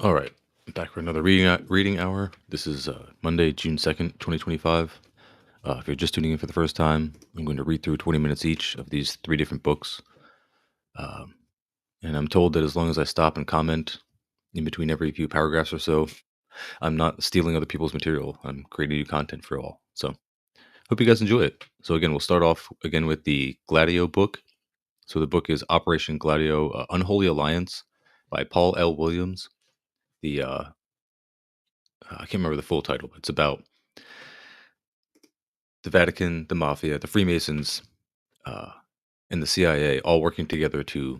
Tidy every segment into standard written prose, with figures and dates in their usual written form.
All right, back for another reading hour. This is Monday, June 2nd, 2025. If you're just tuning in for the first time, I'm going to read through 20 minutes each of these three different books. Um, and I'm told that as long as I stop and comment in between every few paragraphs or so, I'm not stealing other people's material. I'm creating new content for all. So hope you guys enjoy it. So again, we'll start off again with the Gladio book. So the book is Operation Gladio: Unholy Alliance by Paul L. Williams. The I can't remember the full title, but it's about the Vatican, the Mafia, the Freemasons, uh, and the CIA all working together to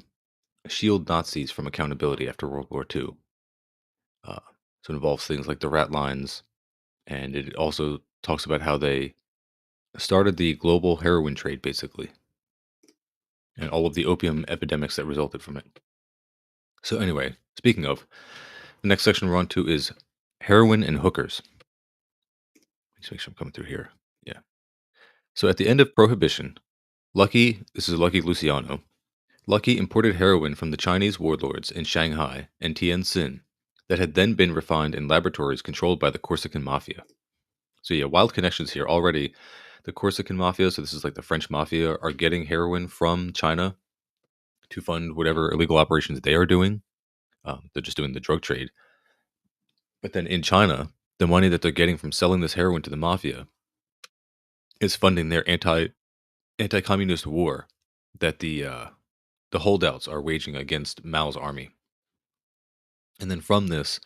shield Nazis from accountability after World War II. Uh, so it involves things like the rat lines, and it also talks about how they started the global heroin trade, basically, and all of the opium epidemics that resulted from it. So, anyway, speaking of, the next section we're on to is heroin and hookers. Let's make sure I'm coming through here. Yeah. So, at the end of Prohibition, this is Lucky Luciano, Lucky imported heroin from the Chinese warlords in Shanghai and Tianjin that had then been refined in laboratories controlled by the Corsican mafia. So yeah, wild connections here already. The Corsican mafia, so this is like the French mafia, are getting heroin from China to fund whatever illegal operations they are doing. They're just doing the drug trade. But then in China, the money that they're getting from selling this heroin to the mafia is funding their anti-communist war that the holdouts are waging against Mao's army. And then from this,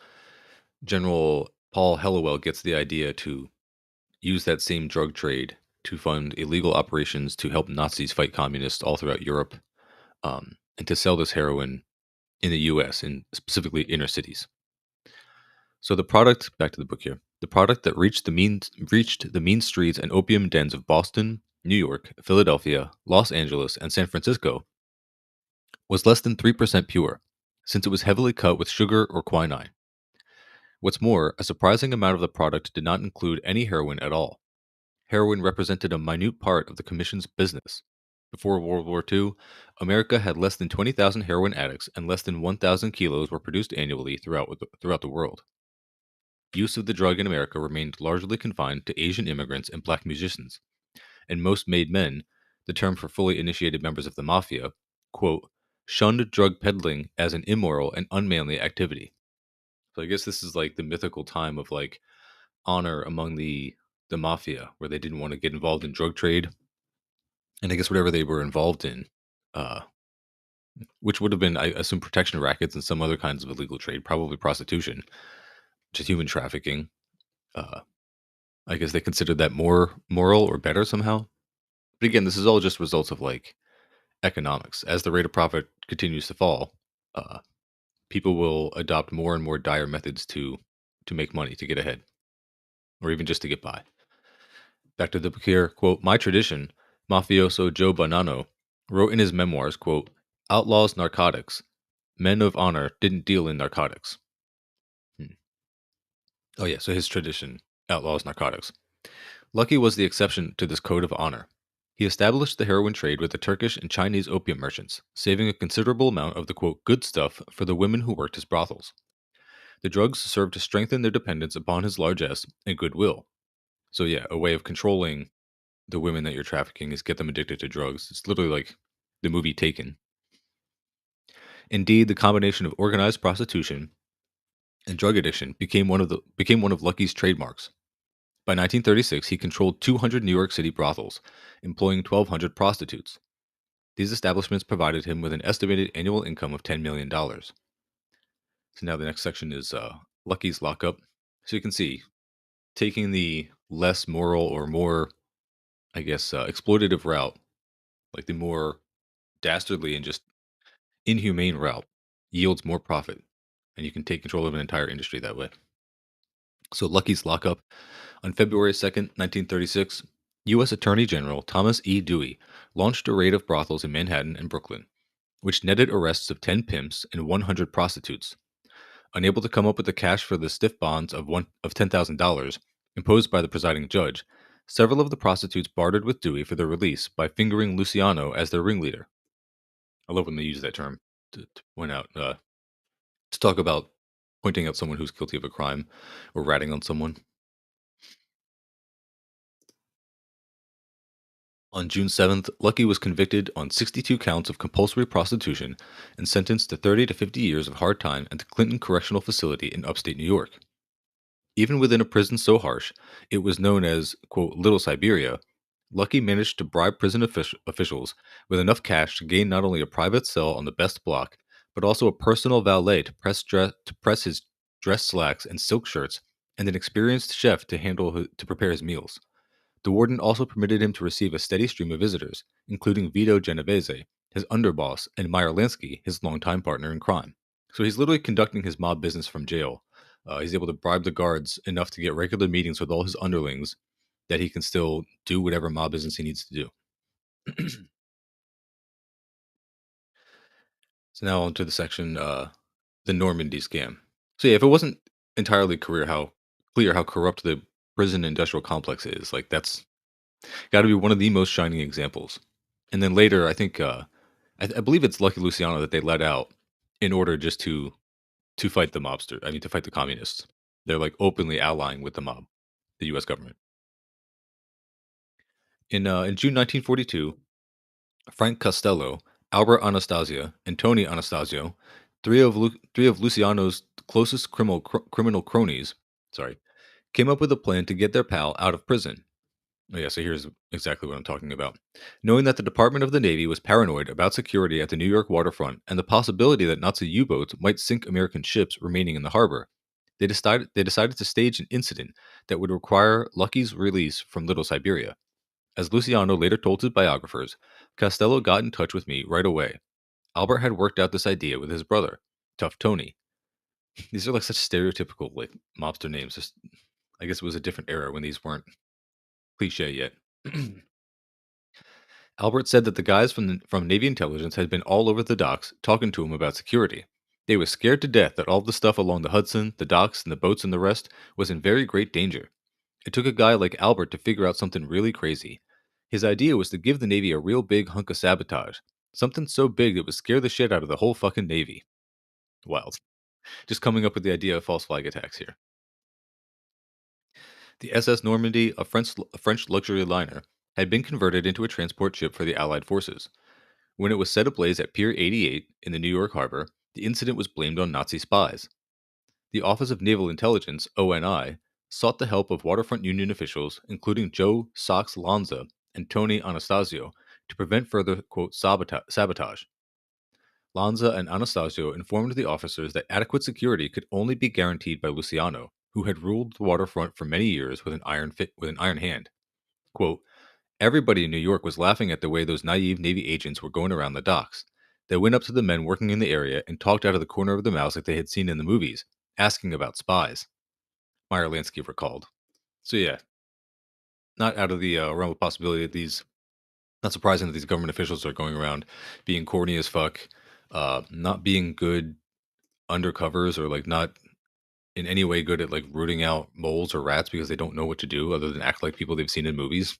General Paul Hellawell gets the idea to use that same drug trade to fund illegal operations to help Nazis fight communists all throughout Europe, and to sell this heroin in the U.S. in specifically inner cities. So the product, back to the book here, the product that reached the mean streets and opium dens of Boston, New York, Philadelphia, Los Angeles, and San Francisco was less than 3% pure, since it was heavily cut with sugar or quinine. What's more, a surprising amount of the product did not include any heroin at all. Heroin represented a minute part of the Commission's business. Before World War II, America had less than 20,000 heroin addicts, and less than 1,000 kilos were produced annually throughout the world. Use of the drug in America remained largely confined to Asian immigrants and black musicians, and most made men, the term for fully initiated members of the mafia, quote, shunned drug peddling as an immoral and unmanly activity. So I guess this is like the mythical time of like honor among the mafia, where they didn't want to get involved in drug trade, and I guess whatever they were involved in, uh, which would have been, I assume, protection rackets and some other kinds of illegal trade, probably prostitution, just human trafficking. Uh, I guess they considered that more moral or better somehow. But again, this is all just results of like economics. As the rate of profit continues to fall, uh, people will adopt more and more dire methods to make money, to get ahead, or even just to get by. Back to the book here, quote, my tradition, mafioso Joe Bonanno, wrote in his memoirs, quote, outlaws narcotics. Men of honor didn't deal in narcotics. Hmm. Oh, yeah, so his tradition outlaws narcotics. Lucky was the exception to this code of honor. He established the heroin trade with the Turkish and Chinese opium merchants, saving a considerable amount of the quote, good stuff for the women who worked his brothels. The drugs served to strengthen their dependence upon his largesse and goodwill. So, yeah, a way of controlling the women that you're trafficking is get them addicted to drugs. It's literally like the movie Taken. Indeed, the combination of organized prostitution and drug addiction became one of Lucky's trademarks. By 1936, he controlled 200 New York City brothels, employing 1,200 prostitutes. These establishments provided him with an estimated annual income of $10 million. So now the next section is Lucky's lockup. So you can see, taking the less moral or more, I guess, exploitative route, like the more dastardly and just inhumane route, yields more profit, and you can take control of an entire industry that way. So Lucky's lockup. On February 2nd, 1936, U.S. Attorney General Thomas E. Dewey launched a raid of brothels in Manhattan and Brooklyn, which netted arrests of 10 pimps and 100 prostitutes. Unable to come up with the cash for the stiff bonds of $10,000 imposed by the presiding judge, several of the prostitutes bartered with Dewey for their release by fingering Luciano as their ringleader. I love when they use that term to point out, to talk about pointing out someone who's guilty of a crime or ratting on someone. On June 7th, Lucky was convicted on 62 counts of compulsory prostitution and sentenced to 30 to 50 years of hard time at the Clinton Correctional Facility in upstate New York. Even within a prison so harsh, it was known as, quote, Little Siberia. Lucky managed to bribe prison officials with enough cash to gain not only a private cell on the best block, but also a personal valet to press his dress slacks and silk shirts, and an experienced chef to prepare his meals. The warden also permitted him to receive a steady stream of visitors, including Vito Genovese, his underboss, and Meyer Lansky, his longtime partner in crime. So he's literally conducting his mob business from jail. He's able to bribe the guards enough to get regular meetings with all his underlings that he can still do whatever mob business he needs to do. So now onto the section, the Normandy scam. So yeah, if it wasn't entirely clear how corrupt the prison industrial complex is, like that's got to be one of the most shining examples. And then later, I think I believe it's Lucky Luciano that they let out in order just to fight the mobster. I mean, to fight the communists. They're like openly allying with the mob, the U.S. government. In June 1942, Frank Costello, Albert Anastasia, and Tony Anastasio, three of Luciano's closest criminal cronies, sorry, came up with a plan to get their pal out of prison. Oh, yeah, so here's exactly what I'm talking about. Knowing that the Department of the Navy was paranoid about security at the New York waterfront and the possibility that Nazi U-boats might sink American ships remaining in the harbor, they decided to stage an incident that would require Lucky's release from Little Siberia. As Luciano later told his biographers, Costello got in touch with me right away. Albert had worked out this idea with his brother, Tough Tony. These are like such stereotypical like mobster names. Just, I guess it was a different era when these weren't cliche yet. Albert said that the guys from Navy intelligence had been all over the docks talking to him about security. They were scared to death that all the stuff along the Hudson, the docks, and the boats and the rest was in very great danger. It took a guy like Albert to figure out something really crazy. His idea was to give the Navy a real big hunk of sabotage. Something so big that would scare the shit out of the whole fucking Navy. Wild. Just coming up with the idea of false flag attacks here. The SS Normandy, a French luxury liner, had been converted into a transport ship for the Allied forces. When it was set ablaze at Pier 88 in the New York harbor, the incident was blamed on Nazi spies. The Office of Naval Intelligence, ONI, sought the help of waterfront Union officials, including Joe Sox Lanza and Tony Anastasio, to prevent further, quote, sabotage. Lanza and Anastasio informed the officers that adequate security could only be guaranteed by Luciano, who had ruled the waterfront for many years with an iron hand. Quote, everybody in New York was laughing at the way those naive Navy agents were going around the docks. They went up to the men working in the area and talked out of the corner of their mouths like they had seen in the movies, asking about spies, Meyer Lansky recalled. So yeah, not out of the realm of possibility that not surprising that these government officials are going around being corny as fuck, not being good undercovers or like not in any way good at like rooting out moles or rats because they don't know what to do other than act like people they've seen in movies.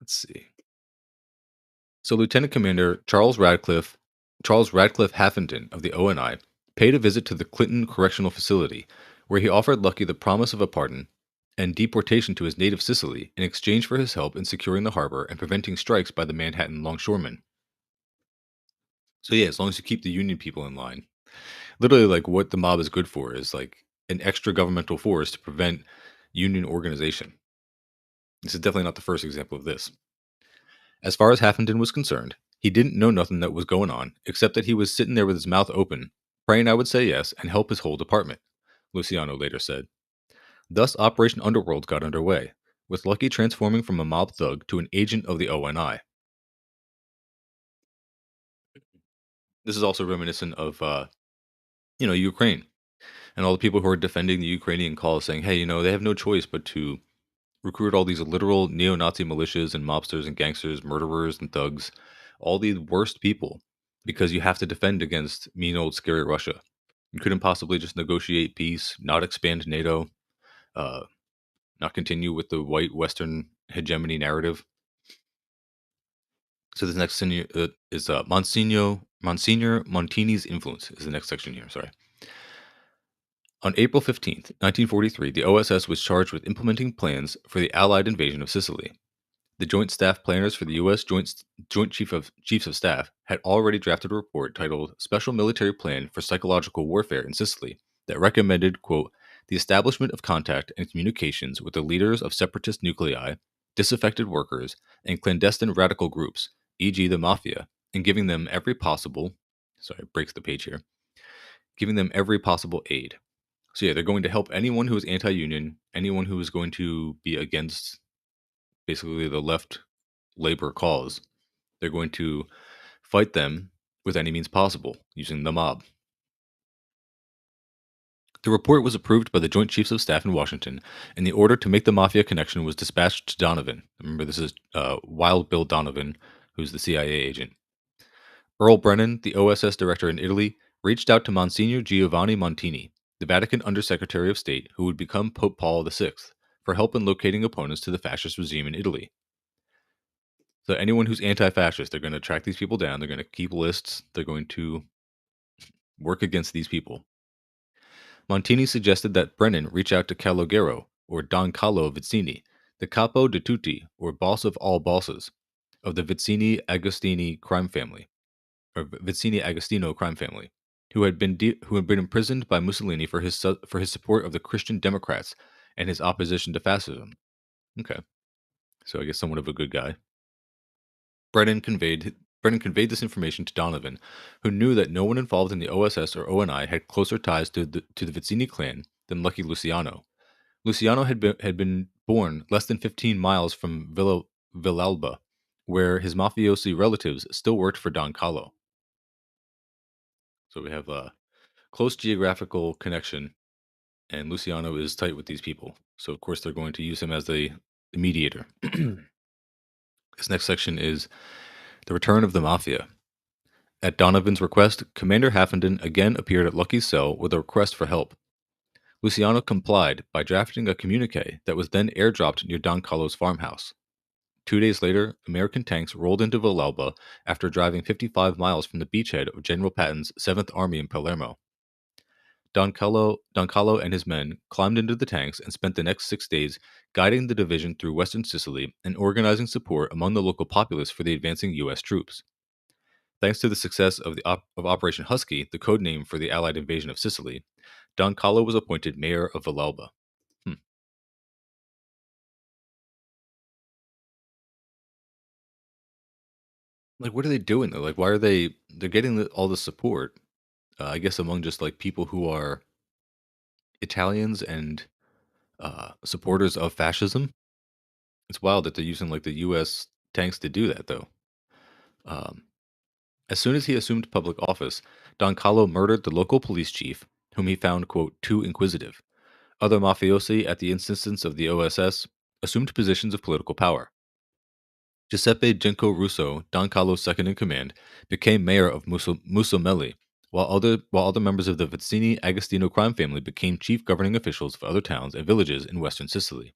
Let's see. So Lieutenant Commander Charles Radcliffe Haffenden of the ONI paid a visit to the Clinton Correctional Facility, where he offered Lucky the promise of a pardon and deportation to his native Sicily in exchange for his help in securing the harbor and preventing strikes by the Manhattan longshoremen. So yeah, as long as you keep the Union people in line, literally like what the mob is good for is like an extra governmental force to prevent Union organization. This is definitely not the first example of this. As far as Haffenden was concerned, he didn't know nothing that was going on, except that he was sitting there with his mouth open, praying I would say yes and help his whole department, Luciano later said. Thus, Operation Underworld got underway, with Lucky transforming from a mob thug to an agent of the ONI. This is also reminiscent of, Ukraine and all the people who are defending the Ukrainian cause, saying, hey, they have no choice but to recruit all these literal neo-Nazi militias and mobsters and gangsters, murderers and thugs, all the worst people, because you have to defend against mean old scary Russia. You couldn't possibly just negotiate peace, not expand NATO, uh, not continue with the white Western hegemony narrative. So this next senior is Monsignor Monsignor Montini's influence is the next section here. Sorry. On April 15th, 1943, the OSS was charged with implementing plans for the Allied invasion of Sicily. The Joint Staff Planners for the U.S. Joint Chiefs of Staff had already drafted a report titled Special Military Plan for Psychological Warfare in Sicily that recommended, quote, the establishment of contact and communications with the leaders of separatist nuclei, disaffected workers, and clandestine radical groups, e.g., the mafia, and giving them every possible, sorry, it breaks the page here, giving them every possible aid. So, yeah, they're going to help anyone who is anti union, anyone who is going to be against basically the left labor cause. They're going to fight them with any means possible using the mob. The report was approved by the Joint Chiefs of Staff in Washington, and the order to make the mafia connection was dispatched to Donovan. Remember, this is Wild Bill Donovan, who's the CIA agent. Earl Brennan, the OSS director in Italy, reached out to Monsignor Giovanni Montini, the Vatican Undersecretary of State who would become Pope Paul VI, for help in locating opponents to the fascist regime in Italy. So anyone who's anti-fascist, they're going to track these people down. They're going to keep lists. They're going to work against these people. Montini suggested that Brennan reach out to Calogero, or Don Carlo Vizzini, the capo di tutti, or boss of all bosses, of the Vizzini Agostini crime family, or Vizzini Agostino crime family, who had been imprisoned by Mussolini for his support of the Christian Democrats and his opposition to fascism. Okay, so I guess somewhat of a good guy. Brennan conveyed this information to Donovan, who knew that no one involved in the OSS or ONI had closer ties to the Vizzini clan than Lucky Luciano. Luciano had been born less than 15 miles from Villalba, where his mafiosi relatives still worked for Don Carlo. So we have a close geographical connection, and Luciano is tight with these people. So of course they're going to use him as the mediator. This next section is the return of the mafia. At Donovan's request, Commander Haffenden again appeared at Lucky's cell with a request for help. Luciano complied by drafting a communique that was then airdropped near Don Carlo's farmhouse. 2 days later, American tanks rolled into Villalba after driving 55 miles from the beachhead of General Patton's 7th Army in Palermo. Don Carlo and his men climbed into the tanks and spent the next 6 days guiding the division through western Sicily and organizing support among the local populace for the advancing U.S. troops. Thanks to the success of Operation Husky, the code name for the Allied invasion of Sicily, Don Carlo was appointed mayor of Villalba. Like, what are they doing though? Like, why are they're getting all the support? I guess among just like people who are Italians and supporters of fascism. It's wild that they're using like the U.S. tanks to do that though. Um, as soon as he assumed public office, Don Carlo murdered the local police chief, whom he found, quote, too inquisitive. Other mafiosi, at the insistence of the OSS, assumed positions of political power. Giuseppe Genco Russo, Don Carlo's second in command, became mayor of Musomelli, while other members of the Vizzini Agostino crime family became chief governing officials of other towns and villages in western Sicily.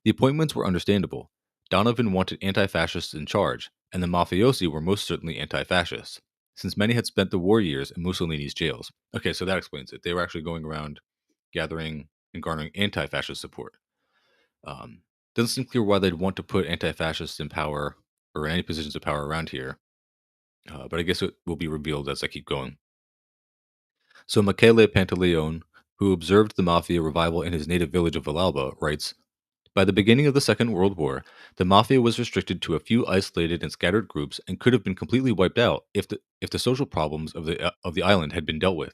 The appointments were understandable. Donovan wanted anti-fascists in charge, and the mafiosi were most certainly anti-fascists, since many had spent the war years in Mussolini's jails. Okay, so that explains it. They were actually going around gathering and garnering anti-fascist support. Doesn't seem clear why they'd want to put anti-fascists in power or any positions of power around here, but I guess it will be revealed as I keep going. So Michele Pantaleone, who observed the mafia revival in his native village of Villalba, writes, by the beginning of the Second World War, the mafia was restricted to a few isolated and scattered groups and could have been completely wiped out if the social problems of the island had been dealt with.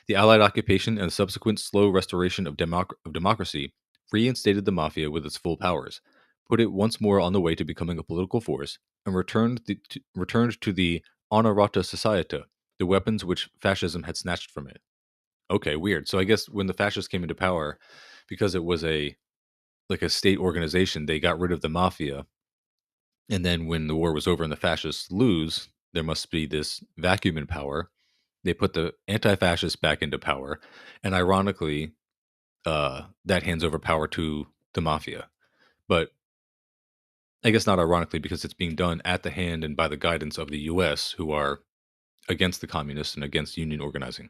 The Allied occupation and the subsequent slow restoration of democracy reinstated the mafia with its full powers, put it once more on the way to becoming a political force, and returned to the Onorata Societa, the weapons which fascism had snatched from it. Okay, weird. So I guess when the fascists came into power, because it was a state organization, they got rid of the mafia. And then when the war was over and the fascists lose, there must be this vacuum in power. They put the anti-fascists back into power, and ironically, that hands over power to the mafia. But I guess not ironically because it's being done at the hand and by the guidance of the US, who are against the communists and against union organizing.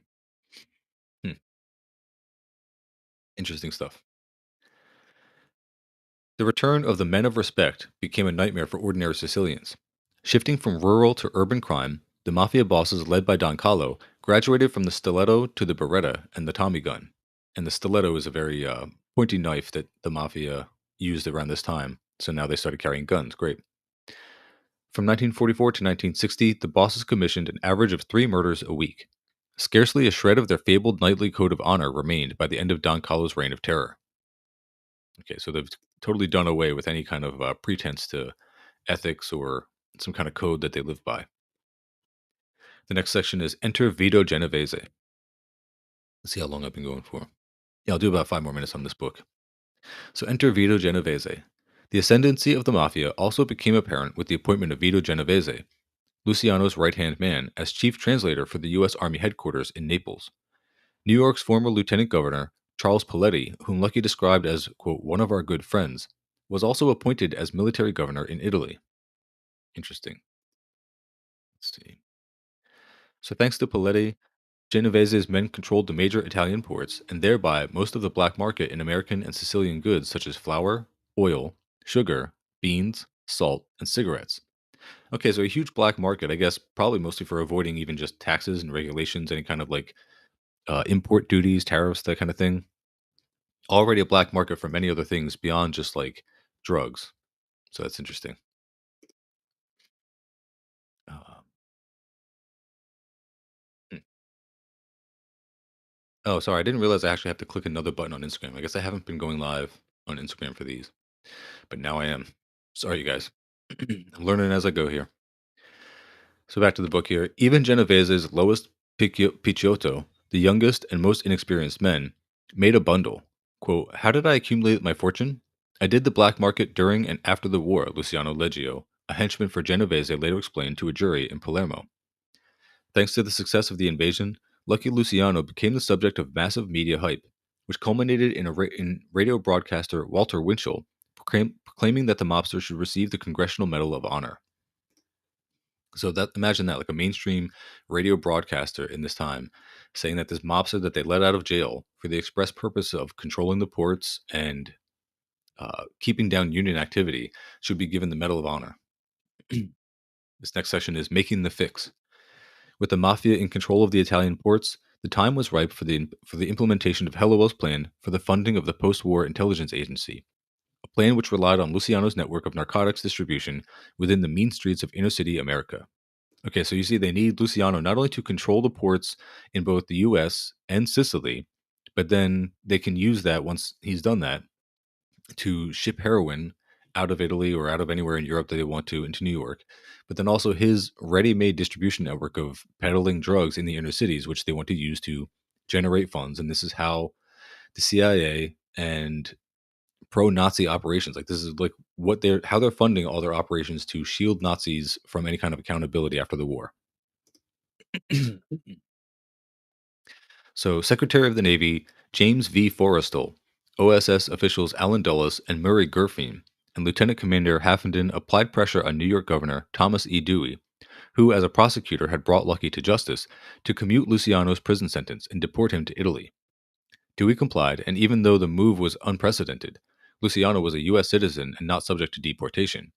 Hmm, interesting stuff. The return of the men of respect became a nightmare for ordinary Sicilians. Shifting from rural to urban crime, the mafia bosses led by Don Carlo graduated from the stiletto to the beretta and the Tommy gun. And the stiletto is a very pointy knife that the mafia used around this time. So now they started carrying guns. Great. From 1944 to 1960, the bosses commissioned an average of 3 murders a week. Scarcely a shred of their fabled knightly code of honor remained by the end of Don Carlo's reign of terror. Okay, so they've totally done away with any kind of pretense to ethics or some kind of code that they live by. The next section is Enter Vito Genovese. Let's see how long I've been going for. Yeah, I'll do about 5 more minutes on this book. So enter Vito Genovese. The ascendancy of the mafia also became apparent with the appointment of Vito Genovese, Luciano's right hand man, as chief translator for the U.S. Army headquarters in Naples. New York's former lieutenant governor, Charles Paletti, whom Lucky described as, quote, one of our good friends, was also appointed as military governor in Italy. Interesting. Let's see. So, thanks to Paletti, Genovese's men controlled the major Italian ports and thereby most of the black market in American and Sicilian goods such as flour, oil, sugar, beans, salt, and cigarettes. Okay, so a huge black market, I guess, probably mostly for avoiding even just taxes and regulations, any kind of like import duties, tariffs, that kind of thing. Already a black market for many other things beyond just like drugs. So that's interesting. Uh, hmm. Oh, sorry, I didn't realize I actually have to click another button on Instagram. I guess I haven't been going live on Instagram for these, but now I am. Sorry, you guys. I'm learning as I go here. So back to the book here. Even Genovese's lowest Picciotto, the youngest and most inexperienced men, made a bundle. Quote, how did I accumulate my fortune? I did the black market during and after the war, Luciano Leggio, a henchman for Genovese, later explained to a jury in Palermo. Thanks to the success of the invasion, Lucky Luciano became the subject of massive media hype, which culminated in radio broadcaster Walter Winchell proclaiming that the mobster should receive the Congressional Medal of Honor. So that imagine that, like a mainstream radio broadcaster in this time saying that this mobster that they let out of jail for the express purpose of controlling the ports and keeping down union activity should be given the Medal of Honor. This next section is making the fix. With the mafia in control of the Italian ports, the time was ripe for the implementation of Hellowell's plan for the funding of the post-war intelligence agency, a plan which relied on Luciano's network of narcotics distribution within the mean streets of inner-city America. Okay, so you see, they need Luciano not only to control the ports in both the U.S. and Sicily, but then they can use that once he's done that to ship heroin out of Italy or out of anywhere in Europe that they want to into New York. But then also his ready made distribution network of peddling drugs in the inner cities, which they want to use to generate funds. And this is how the CIA and pro-Nazi operations. Like this is like what they're how they're funding all their operations to shield Nazis from any kind of accountability after the war. So, Secretary of the Navy James V. Forrestal, OSS officials Alan Dulles and Murray Gurfein, and Lieutenant Commander Haffenden applied pressure on New York Governor Thomas E. Dewey, who, as a prosecutor, had brought Lucky to justice, to commute Luciano's prison sentence and deport him to Italy. Dewey complied, and even though the move was unprecedented, Luciano was a U.S. citizen and not subject to deportation.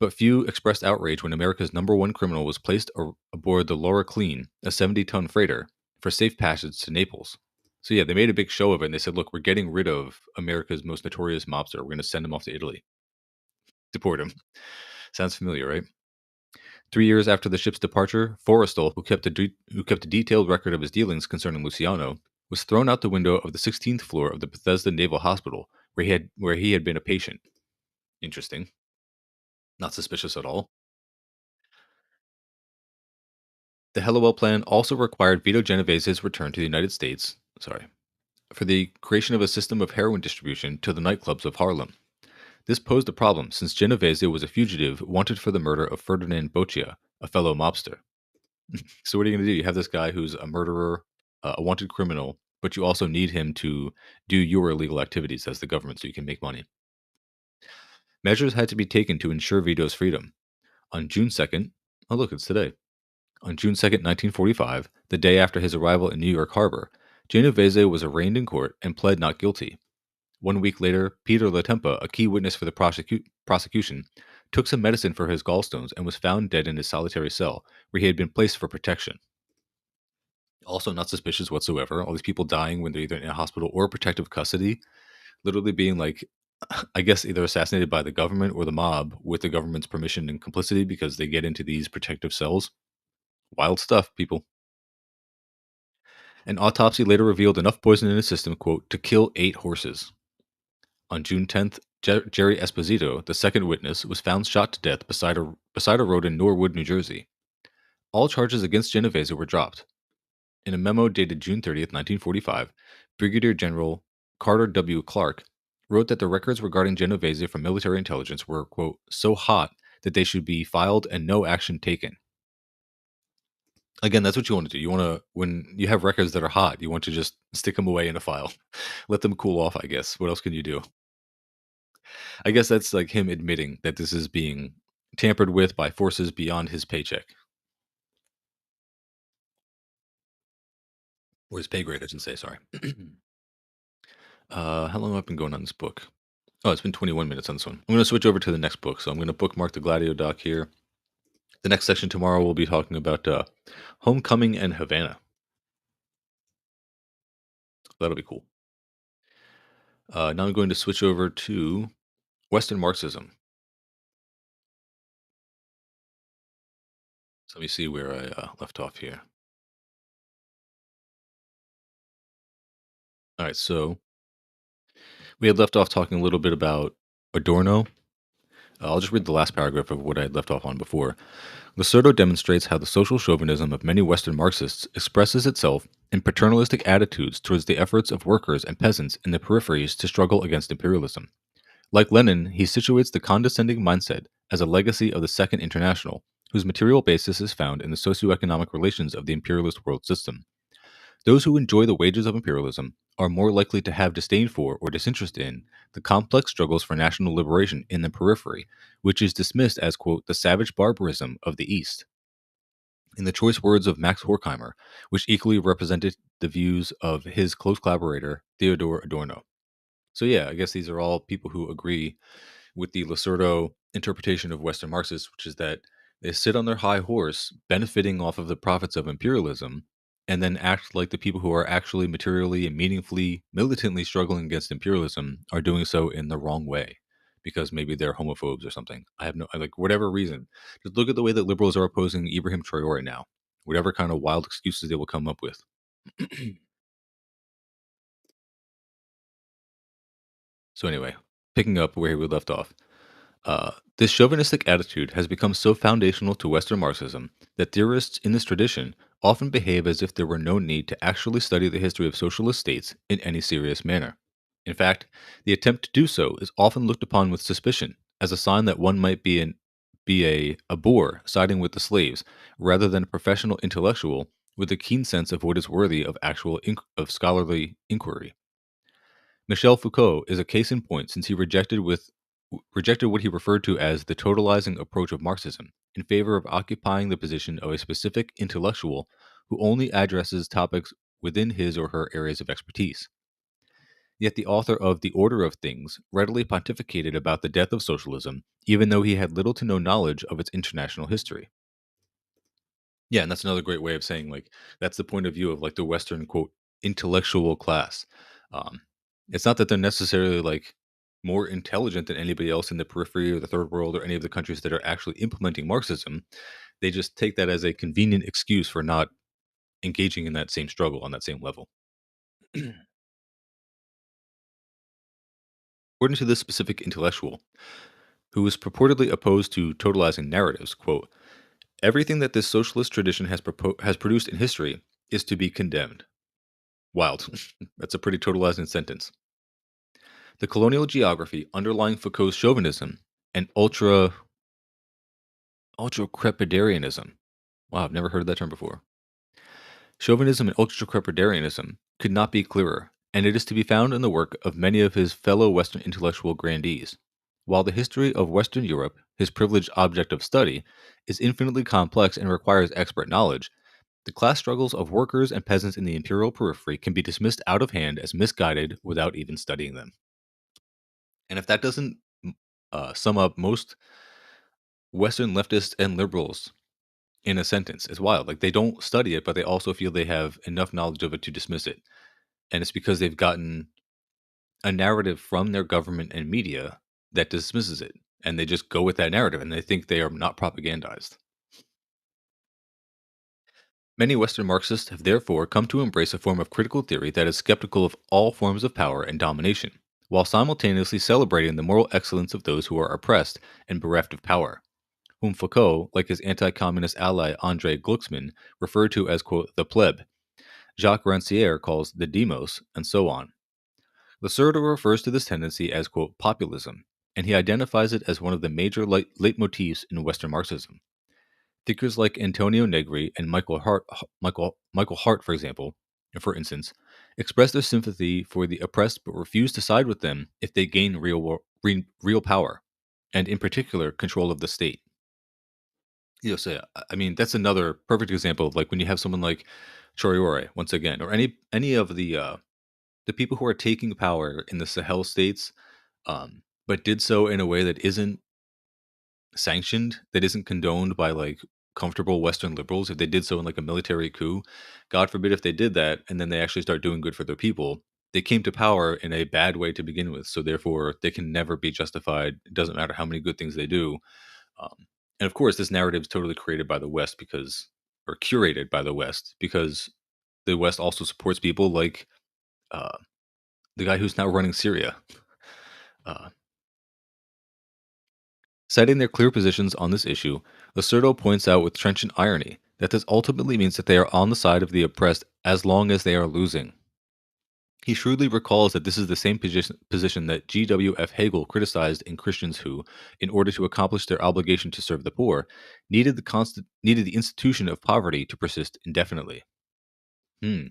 But few expressed outrage when America's number one criminal was placed aboard the Laura Clean, a 70-ton freighter, for safe passage to Naples. So yeah, they made a big show of it, and they said, look, we're getting rid of America's most notorious mobster. We're going to send him off to Italy. Deport him. Sounds familiar, right? 3 years after the ship's departure, Forrestal, who kept a detailed record of his dealings concerning Luciano, was thrown out the window of the 16th floor of the Bethesda Naval Hospital, where he had been a patient. Interesting. Not suspicious at all. The Hellowell Plan also required Vito Genovese's return to the United States, for the creation of a system of heroin distribution to the nightclubs of Harlem. This posed a problem since Genovese was a fugitive wanted for the murder of Ferdinand Boccia, a fellow mobster. So what are you going to do? You have this guy who's a murderer, a wanted criminal, but you also need him to do your illegal activities as the government so you can make money. Measures had to be taken to ensure Vito's freedom. On June 2nd, oh look, it's today. On June 2nd, 1945, the day after his arrival in New York Harbor, Genovese was arraigned in court and pled not guilty. 1 week later, Peter Latempa, a key witness for the prosecution, took some medicine for his gallstones and was found dead in his solitary cell, where he had been placed for protection. Also, not suspicious whatsoever. All these people dying when they're either in a hospital or protective custody, literally being like, I guess, either assassinated by the government or the mob with the government's permission and complicity because they get into these protective cells. Wild stuff, people. An autopsy later revealed enough poison in his system, quote, to kill 8 horses. On June 10th, Jerry Esposito, the second witness, was found shot to death beside a road in Norwood, New Jersey. All charges against Genovese were dropped. In a memo dated June 30th, 1945, Brigadier General Carter W. Clark wrote that the records regarding Genovese from military intelligence were, quote, so hot that they should be filed and no action taken. Again, that's what you want to do. You want to, when you have records that are hot, you want to just stick them away in a file. Let them cool off, I guess. What else can you do? I guess that's like him admitting that this is being tampered with by forces beyond his paycheck or his pay grade, I should say. Sorry. How long have I been going on this book? Oh, it's been 21 minutes on this one. I'm going to switch over to the next book. So I'm going to bookmark the Gladio doc here. The next section tomorrow we'll be talking about Homecoming and Havana. That'll be cool. Now I'm going to switch over to Western Marxism. So let me see where I left off here. All right, so we had left off talking a little bit about Adorno. I'll just read the last paragraph of what I had left off on before. Lacerda demonstrates how the social chauvinism of many Western Marxists expresses itself in paternalistic attitudes towards the efforts of workers and peasants in the peripheries to struggle against imperialism. Like Lenin, he situates the condescending mindset as a legacy of the Second International, whose material basis is found in the socioeconomic relations of the imperialist world system. Those who enjoy the wages of imperialism are more likely to have disdain for or disinterest in the complex struggles for national liberation in the periphery, which is dismissed as, quote, the savage barbarism of the East. In the choice words of Max Horkheimer, which equally represented the views of his close collaborator, Theodor Adorno. So, yeah, I guess these are all people who agree with the Lacerda interpretation of Western Marxists, which is that they sit on their high horse, benefiting off of the profits of imperialism, and then act like the people who are actually materially and meaningfully, militantly struggling against imperialism are doing so in the wrong way because maybe they're homophobes or something. I have no, like, whatever reason. Just look at the way that liberals are opposing Ibrahim Traore now, whatever kind of wild excuses they will come up with. So, anyway, picking up where we left off. This chauvinistic attitude has become so foundational to Western Marxism that theorists in this tradition often behave as if there were no need to actually study the history of socialist states in any serious manner. In fact, the attempt to do so is often looked upon with suspicion as a sign that one might be a boor siding with the slaves rather than a professional intellectual with a keen sense of what is worthy of of scholarly inquiry. Michel Foucault is a case in point since he rejected what he referred to as the totalizing approach of Marxism in favor of occupying the position of a specific intellectual who only addresses topics within his or her areas of expertise. Yet the author of The Order of Things readily pontificated about the death of socialism, even though he had little to no knowledge of its international history. Yeah, and that's another great way of saying, like, that's the point of view of, like, the Western, quote, intellectual class. Um, it's not that they're necessarily, like, more intelligent than anybody else in the periphery or the third world or any of the countries that are actually implementing Marxism. They just take that as a convenient excuse for not engaging in that same struggle on that same level. According to this specific intellectual, who was purportedly opposed to totalizing narratives, quote, everything that this socialist tradition has produced in history is to be condemned. Wild. That's a pretty totalizing sentence. The colonial geography underlying Foucault's chauvinism and ultra-crepidarianism. Wow, I've never heard that term before. Chauvinism and ultra-crepidarianism could not be clearer, and it is to be found in the work of many of his fellow Western intellectual grandees. While the history of Western Europe, his privileged object of study, is infinitely complex and requires expert knowledge, the class struggles of workers and peasants in the imperial periphery can be dismissed out of hand as misguided without even studying them. And if that doesn't sum up most Western leftists and liberals in a sentence, it's wild. Like they don't study it, but they also feel they have enough knowledge of it to dismiss it. And it's because they've gotten a narrative from their government and media that dismisses it. And they just go with that narrative and they think they are not propagandized. Many Western Marxists have therefore come to embrace a form of critical theory that is skeptical of all forms of power and domination, while simultaneously celebrating the moral excellence of those who are oppressed and bereft of power, whom Foucault, like his anti communist ally Andre Glucksmann, referred to as, quote, the plebe, Jacques Rancière calls the demos, and so on. Lacerda refers to this tendency as, quote, populism, and he identifies it as one of the major leitmotifs in Western Marxism. Thinkers like Antonio Negri and Michael Hart, for instance, express their sympathy for the oppressed but refuse to side with them if they gain real power, and in particular, control of the state. So I mean, that's another perfect example of like when you have someone like Traore, once again, or any of the people who are taking power in the Sahel states, but did so in a way that isn't sanctioned, that isn't condoned by like comfortable Western liberals. If they did so in like a military coup, God forbid if they did that and then they actually start doing good for their people, they came to power in a bad way to begin with. So therefore, they can never be justified. It doesn't matter how many good things they do. And of course, this narrative is totally created by the West because, or curated by the West because the West also supports people like uh, the guy who's now running Syria. Uh, Citing their clear positions on this issue, Lacerdo points out with trenchant irony that this ultimately means that they are on the side of the oppressed as long as they are losing. He shrewdly recalls that this is the same position that G.W.F. Hegel criticized in Christians who, in order to accomplish their obligation to serve the poor, needed the institution of poverty to persist indefinitely. Hmm.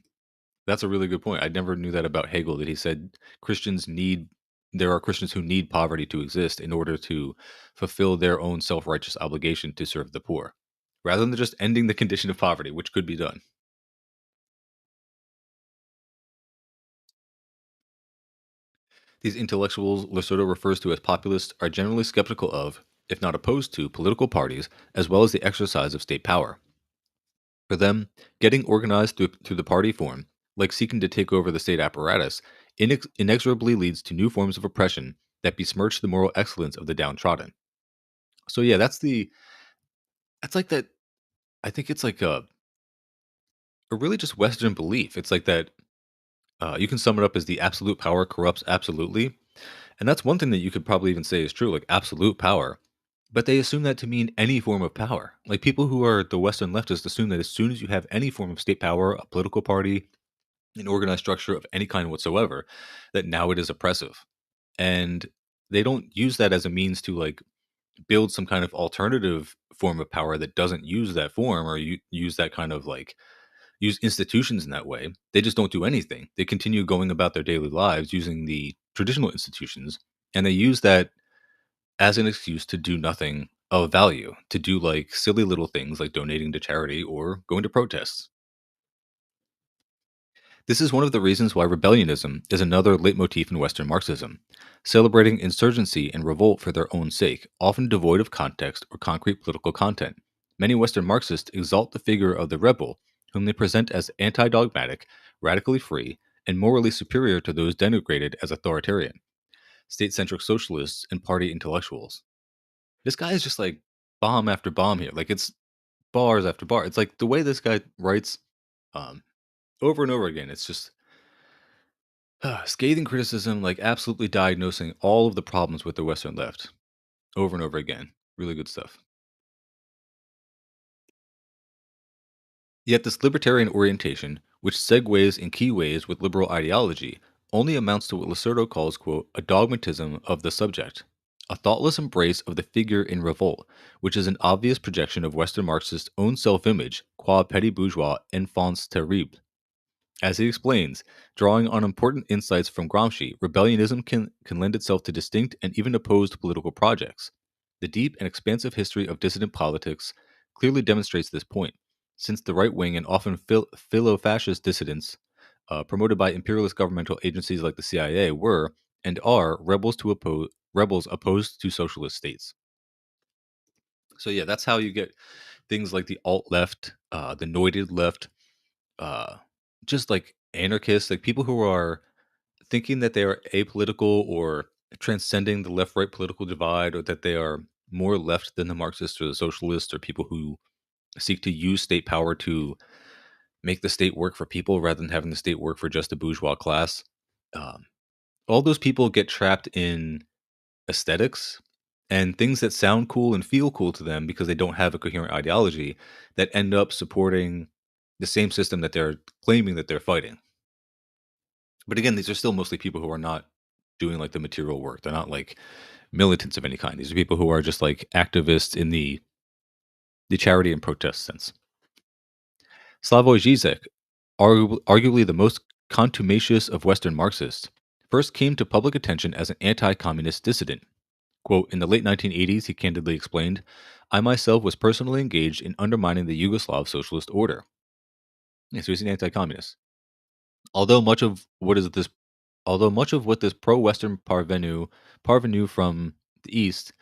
That's a really good point. I never knew that about Hegel, that he said Christians need there are Christians who need poverty to exist in order to fulfill their own self-righteous obligation to serve the poor, rather than just ending the condition of poverty, which could be done. These intellectuals Lacerda refers to as populists are generally skeptical of, if not opposed to, political parties, as well as the exercise of state power. For them, getting organized through the party form, like seeking to take over the state apparatus, inexorably leads to new forms of oppression that besmirch the moral excellence of the downtrodden. So yeah, that's like that. I think it's like a really just Western belief. It's like that. You can sum it up as the absolute power corrupts absolutely, and that's one thing that you could probably even say is true, like absolute power. But they assume that to mean any form of power. Like people who are the Western leftists assume that as soon as you have any form of state power, a political party, an organized structure of any kind whatsoever, that now it is oppressive. And they don't use that as a means to like build some kind of alternative form of power that doesn't use that form or use that kind of like use institutions in that way. They just don't do anything. They continue going about their daily lives using the traditional institutions, and they use that as an excuse to do nothing of value, to do like silly little things like donating to charity or going to protests. This is one of the reasons why rebellionism is another leitmotif in Western Marxism, celebrating insurgency and revolt for their own sake, often devoid of context or concrete political content. Many Western Marxists exalt the figure of the rebel, whom they present as anti dogmatic, radically free, and morally superior to those denigrated as authoritarian, state centric socialists and party intellectuals. This guy is just like bomb after bomb here. Like it's bars after bar. It's like the way this guy writes um, over and over again. It's just scathing criticism, like absolutely diagnosing all of the problems with the Western left over and over again. Really good stuff. Yet this libertarian orientation, which segues in key ways with liberal ideology, only amounts to what Lacerdo calls, quote, a dogmatism of the subject, a thoughtless embrace of the figure in revolt, which is an obvious projection of Western Marxists' own self image, qua petit bourgeois enfants terribles. As he explains, drawing on important insights from Gramsci, rebellionism can lend itself to distinct and even opposed political projects. The deep and expansive history of dissident politics clearly demonstrates this point, since the right wing and often philo-fascist dissidents, promoted by imperialist governmental agencies like the CIA, were and are rebels opposed to socialist states. So yeah, that's how you get things like the alt left, the noited left, uh, just like anarchists, like people who are thinking that they are apolitical or transcending the left right political divide, or that they are more left than the Marxists or the socialists, or people who seek to use state power to make the state work for people rather than having the state work for just a bourgeois class. Um, all those people get trapped in aesthetics and things that sound cool and feel cool to them because they don't have a coherent ideology that end up supporting the same system that they're claiming that they're fighting. But again, these are still mostly people who are not doing like the material work. They're not like militants of any kind. These are people who are just like activists in the charity and protest sense. Slavoj Žižek, arguably the most contumacious of Western Marxists, first came to public attention as an anti-communist dissident. Quote, in the late 1980s, he candidly explained, I myself was personally engaged in undermining the Yugoslav socialist order. Yeah, so he's an anti-communist. Although much of what is this Although much of what this pro-Western parvenu from the East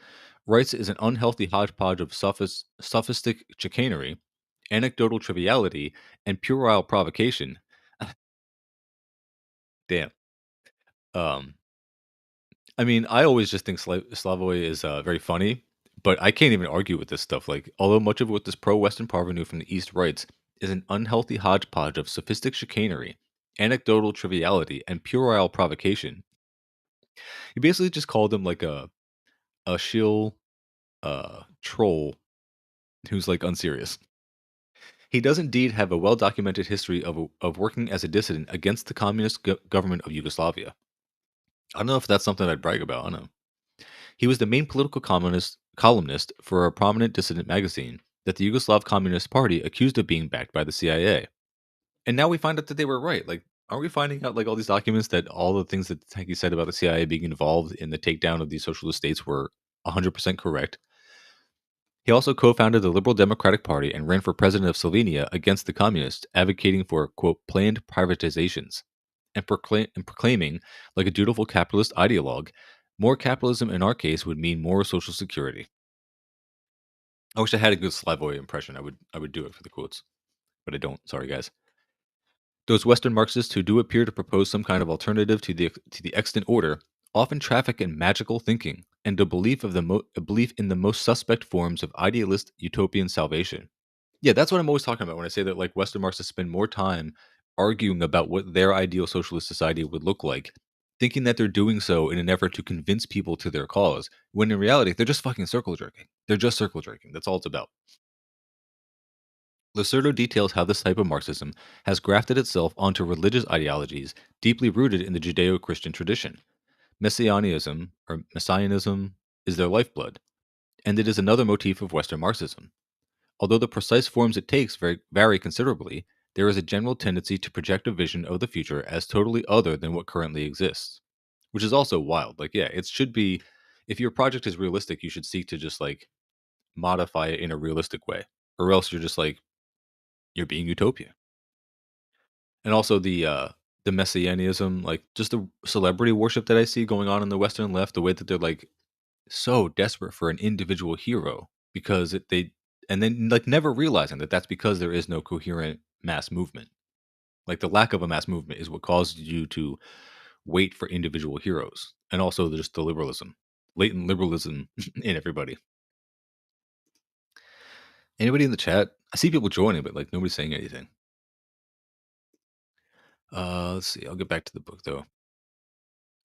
writes is an unhealthy hodgepodge of sophistic chicanery, anecdotal triviality, and puerile provocation. Damn. Um, I mean, I always just think Slavoj is very funny, but I can't even argue with this stuff. Like, although much of what this pro-Western parvenu from the East writes is an unhealthy hodgepodge of sophistic chicanery, anecdotal triviality, and puerile provocation, he basically just called him like a shill troll who's like unserious. He does indeed have a well documented history of working as a dissident against the communist government of Yugoslavia. I don't know if that's something I'd brag about. I don't know. He was the main political columnist for a prominent dissident magazine that the Yugoslav Communist Party accused of being backed by the CIA. And now we find out that they were right. Like, aren't we finding out like all these documents that all the things that Tanky said about the CIA being involved in the takedown of these socialist states were 100% correct? He also co-founded the Liberal Democratic Party and ran for president of Slovenia against the communists, advocating for, quote, planned privatizations, and proclaiming, like a dutiful capitalist ideologue, more capitalism in our case would mean more social security. I wish I had a good Slavoj impression. I would do it for the quotes, but I don't. Sorry, guys. Those Western Marxists who do appear to propose some kind of alternative to the extant order often traffic in magical thinking and a belief in the most suspect forms of idealist utopian salvation. Yeah, that's what I'm always talking about when I say that like Western Marxists spend more time arguing about what their ideal socialist society would look like, thinking that they're doing so in an effort to convince people to their cause, when in reality they're just fucking circle jerking. They're just circle jerking. That's all it's about. Lacerda details how this type of Marxism has grafted itself onto religious ideologies deeply rooted in the Judeo Christian tradition. Messianism is their lifeblood, and it is another motif of Western Marxism. Although the precise forms it takes vary considerably, there is a general tendency to project a vision of the future as totally other than what currently exists, which is also wild. Like, yeah, it should be, if your project is realistic, you should seek to just like modify it in a realistic way, or else you're just like, you're being utopia. And also the messianism, like just the celebrity worship that I see going on in the Western left, the way that they're like so desperate for an individual hero because they and then like never realizing that that's because there is no coherent mass movement. Like the lack of a mass movement is what caused you to wait for individual heroes, and also just the liberalism, latent liberalism in everybody. Anybody in the chat? I see people joining, but like nobody's saying anything. Let's see. I'll get back to the book though.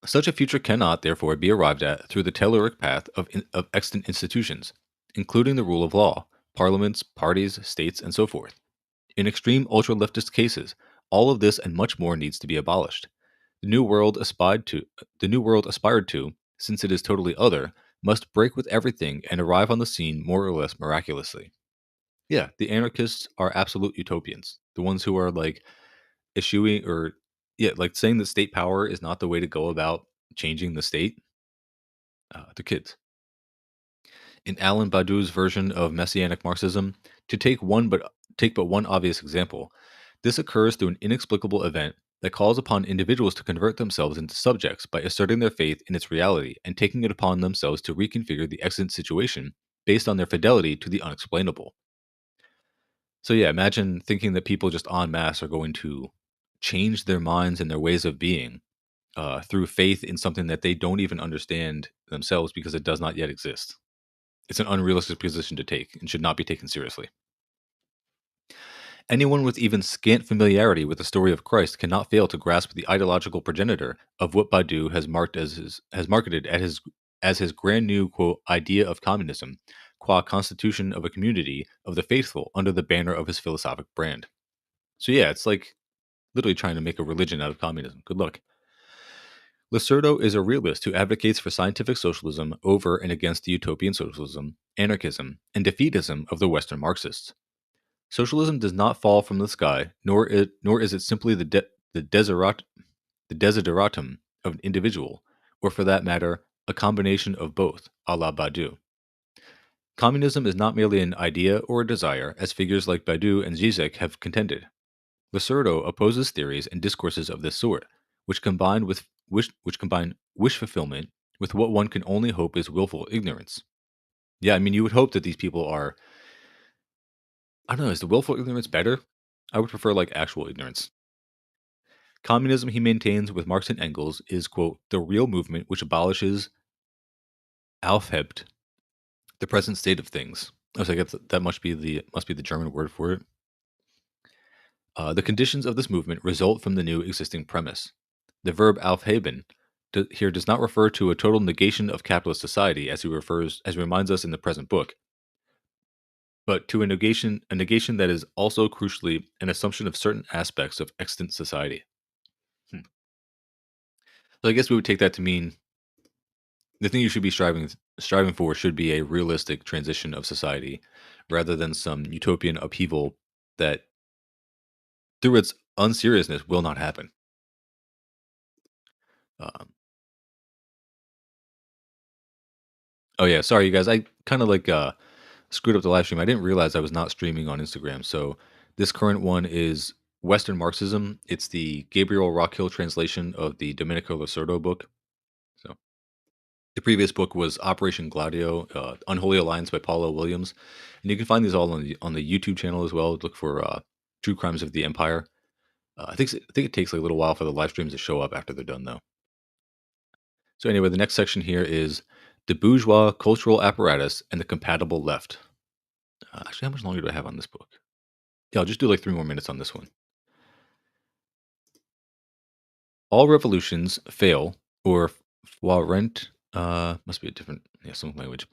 Such a future cannot, therefore, be arrived at through the telluric path of extant institutions, including the rule of law, parliaments, parties, states, and so forth. In extreme ultra leftist cases, all of this and much more needs to be abolished. The new world aspired to, since it is totally other, must break with everything and arrive on the scene more or less miraculously. Yeah, the anarchists are absolute utopians. The ones who are like eschewing or yeah, like saying that state power is not the way to go about changing the state to kids. In Alan Badiou's version of messianic Marxism, to take but one obvious example, this occurs through an inexplicable event that calls upon individuals to convert themselves into subjects by asserting their faith in its reality and taking it upon themselves to reconfigure the extant situation based on their fidelity to the unexplainable. So yeah, imagine thinking that people just en masse are going to change their minds and their ways of being through faith in something that they don't even understand themselves because it does not yet exist. It's an unrealistic position to take and should not be taken seriously. Anyone with even scant familiarity with the story of Christ cannot fail to grasp the ideological progenitor of what Badiou has marketed as his grand new quote idea of communism, qua constitution of a community of the faithful under the banner of his philosophic brand. So yeah, it's like literally trying to make a religion out of communism. Good luck. Lacerdo is a realist who advocates for scientific socialism over and against the utopian socialism, anarchism, and defeatism of the Western Marxists. Socialism does not fall from the sky, nor is it simply the desideratum of an individual, or for that matter, a combination of both, a la Badiou. Communism is not merely an idea or a desire, as figures like Badiou and Zizek have contended. Lacerdo opposes theories and discourses of this sort, which combine wish fulfillment with what one can only hope is willful ignorance. Yeah, I mean, you would hope that these people are. I don't know. Is the willful ignorance better? I would prefer like actual ignorance. Communism, he maintains with Marx and Engels, is quote the real movement which abolishes Aufhebt, the present state of things. Oh, so I guess that must be the German word for it. The conditions of this movement result from the new existing premise. The verb aufheben here does not refer to a total negation of capitalist society, as he reminds us in the present book, but to a negation that is also crucially an assumption of certain aspects of extant society. Hmm. So I guess we would take that to mean the thing you should be striving for should be a realistic transition of society, rather than some utopian upheaval that, through its unseriousness, will not happen. Um, oh yeah, sorry you guys. I kind of like screwed up the live stream. I didn't realize I was not streaming on Instagram. So this current one is Western Marxism. It's the Gabriel Rockhill translation of the Domenico Lacerdo book. So the previous book was Operation Gladio, Unholy Alliance by Paulo Williams, and you can find these all on the YouTube channel as well. Look for True Crimes of the Empire. I think it takes like a little while for the live streams to show up after they're done though. So anyway, the next section here is the bourgeois cultural apparatus and the compatible left. Actually, how much longer do I have on this book? Yeah, I'll just do like 3 more minutes on this one. All revolutions fail, or rent must be a different, yeah, some language.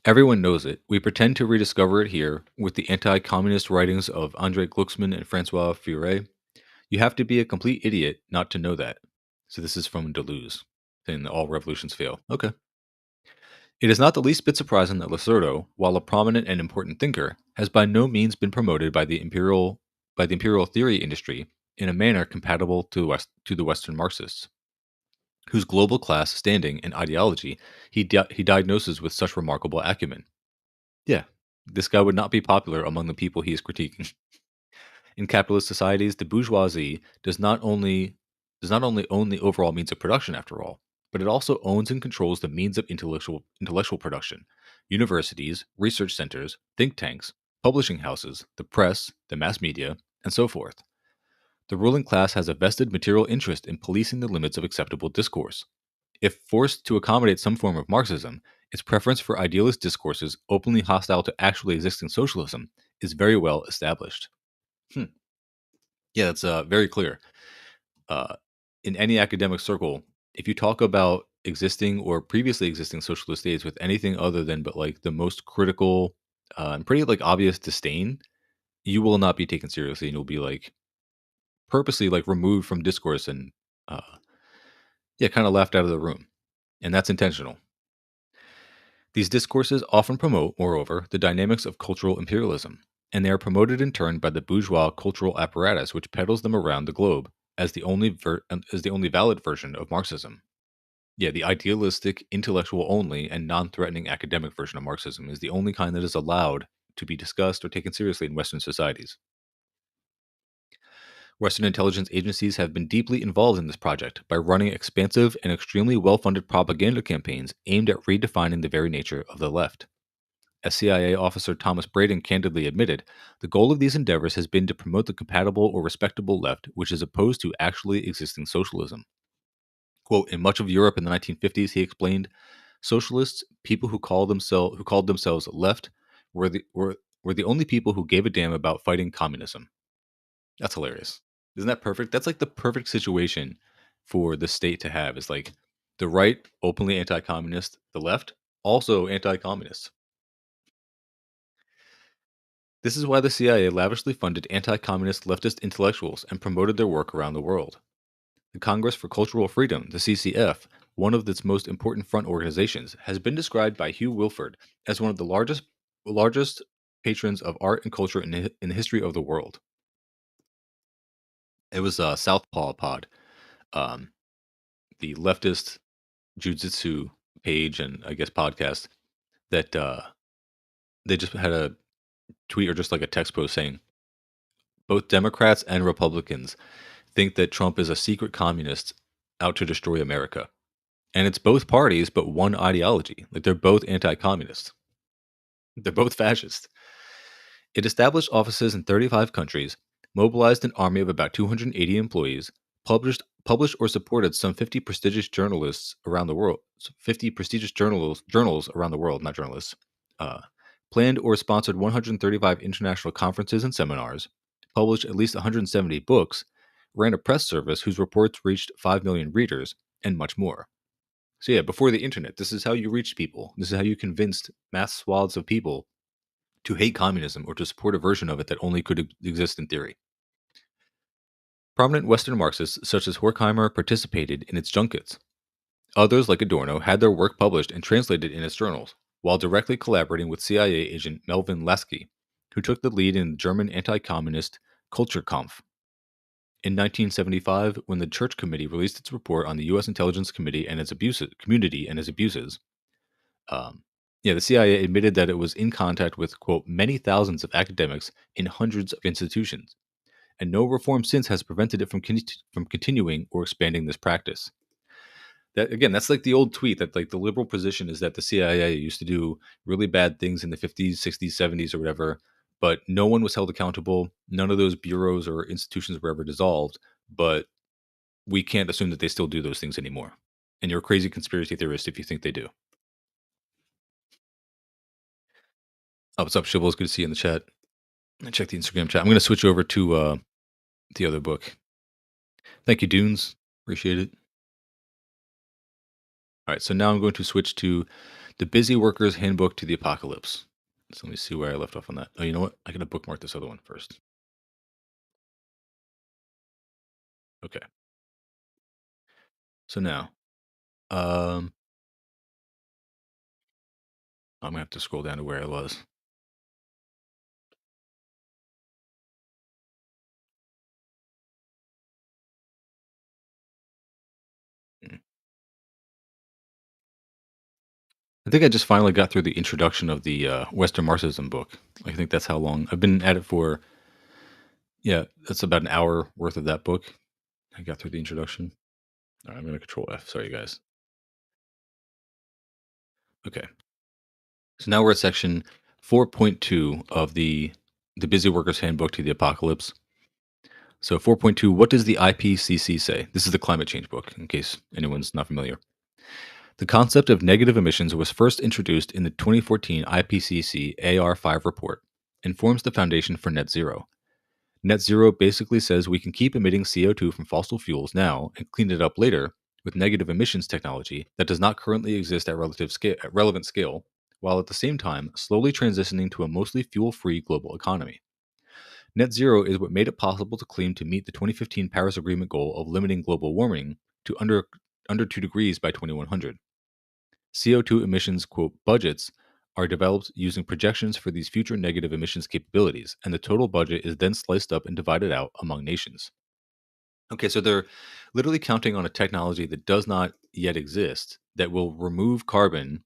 Everyone knows it. We pretend to rediscover it here with the anti-communist writings of Andre Glucksmann and Francois Furet. You have to be a complete idiot not to know that. So this is from Deleuze, saying that all revolutions fail. Okay. It is not the least bit surprising that Lacerdo, while a prominent and important thinker, has by no means been promoted by the imperial theory industry in a manner compatible to the Western Marxists, whose global class standing and ideology he diagnoses with such remarkable acumen. Yeah, this guy would not be popular among the people he is critiquing. In capitalist societies, the bourgeoisie does not only own the overall means of production, after all, but it also owns and controls the means of intellectual production: universities, research centers, think tanks, publishing houses, the press, the mass media, and so forth. The ruling class has a vested material interest in policing the limits of acceptable discourse. If forced to accommodate some form of Marxism, its preference for idealist discourses openly hostile to actually existing socialism is very well established. Hmm. Yeah, that's very clear. Uh, in any academic circle, if you talk about existing or previously existing socialist states with anything other than but like the most critical and pretty like obvious disdain, you will not be taken seriously, and you'll be like purposely like removed from discourse and uh, yeah, kind of laughed out of the room, and that's intentional. These discourses often promote, moreover, the dynamics of cultural imperialism. and they are promoted in turn by the bourgeois cultural apparatus which peddles them around the globe as the only valid version of Marxism. Yeah, the idealistic, intellectual only, and non threatening academic version of Marxism is the only kind that is allowed to be discussed or taken seriously in Western societies. Western intelligence agencies have been deeply involved in this project by running expansive and extremely well funded propaganda campaigns aimed at redefining the very nature of the left. As CIA officer Thomas Braden candidly admitted, the goal of these endeavors has been to promote the compatible or respectable left, which is opposed to actually existing socialism. Quote, in much of Europe in the 1950s, he explained, socialists, people who called themselves left, were the only people who gave a damn about fighting communism. That's hilarious. Isn't that perfect? That's like the perfect situation for the state to have. Is like the right openly anti-communist, the left also anti-communist. This is why the CIA lavishly funded anti-communist leftist intellectuals and promoted their work around the world. The Congress for Cultural Freedom, the CCF, one of its most important front organizations, has been described by Hugh Wilford as one of the largest patrons of art and culture in the history of the world. It was Southpaw Pod, um, the leftist jujitsu page and I guess podcast that they just had a tweet or just like a text post saying both Democrats and Republicans think that Trump is a secret communist out to destroy America. And it's both parties, but one ideology. Like they're both anti communist, they're both fascist. It established offices in 35 countries, mobilized an army of about 280 employees, published or supported some 50 prestigious journalists around the world, 50 prestigious journals around the world, not journalists, uh, planned or sponsored 135 international conferences and seminars, published at least 170 books, ran a press service whose reports reached 5 million readers, and much more. So, yeah, before the internet, this is how you reached people. This is how you convinced mass swaths of people to hate communism or to support a version of it that only could exist in theory. Prominent Western Marxists such as Horkheimer participated in its junkets. Others, like Adorno, had their work published and translated in its journals, while directly collaborating with CIA agent Melvin Lasky, who took the lead in the German anti communist Kulturkampf. In 1975, when the Church Committee released its report on the U.S. Intelligence Committee and its community and its abuses, um, the CIA admitted that it was in contact with, quote, many thousands of academics in hundreds of institutions, and no reform since has prevented it from continuing or expanding this practice. That again, that's like the old tweet that like the liberal position is that the CIA used to do really bad things in the 50s, 60s, 70s, or whatever, but no one was held accountable. None of those bureaus or institutions were ever dissolved, but we can't assume that they still do those things anymore. And you're a crazy conspiracy theorist if you think they do. Oh, what's up, Shibbles? Good to see you in the chat. Check the Instagram chat. I'm going to switch over to the other book. Thank you, Dunes. Appreciate it. All right, so now I'm going to switch to The Busy Worker's Handbook to the Apocalypse. So let me see where I left off on that. Oh, you know what? I got to bookmark this other one first. Okay. So now, um, I'm going to have to scroll down to where I was. Mm. I think I just finally got through the introduction of the Western Marxism book. I think that's how long I've been at it for. Yeah, that's about an hour worth of that book. I got through the introduction. All right, I'm going to control F. Sorry, guys. Okay. So now we're at section 4.2 of the Busy Worker's Handbook to the Apocalypse. So 4.2, what does the IPCC say? This is the climate change book, in case anyone's not familiar. The concept of negative emissions was first introduced in the 2014 IPCC AR5 report and forms the foundation for net zero. Net zero basically says we can keep emitting CO2 from fossil fuels now and clean it up later with negative emissions technology that does not currently exist at relevant scale, while at the same time slowly transitioning to a mostly fuel-free global economy. Net zero is what made it possible to claim to meet the 2015 Paris Agreement goal of limiting global warming to under 2 degrees by 2100. CO2 emissions, quote, budgets are developed using projections for these future negative emissions capabilities, and the total budget is then sliced up and divided out among nations. Okay, so they're literally counting on a technology that does not yet exist that will remove carbon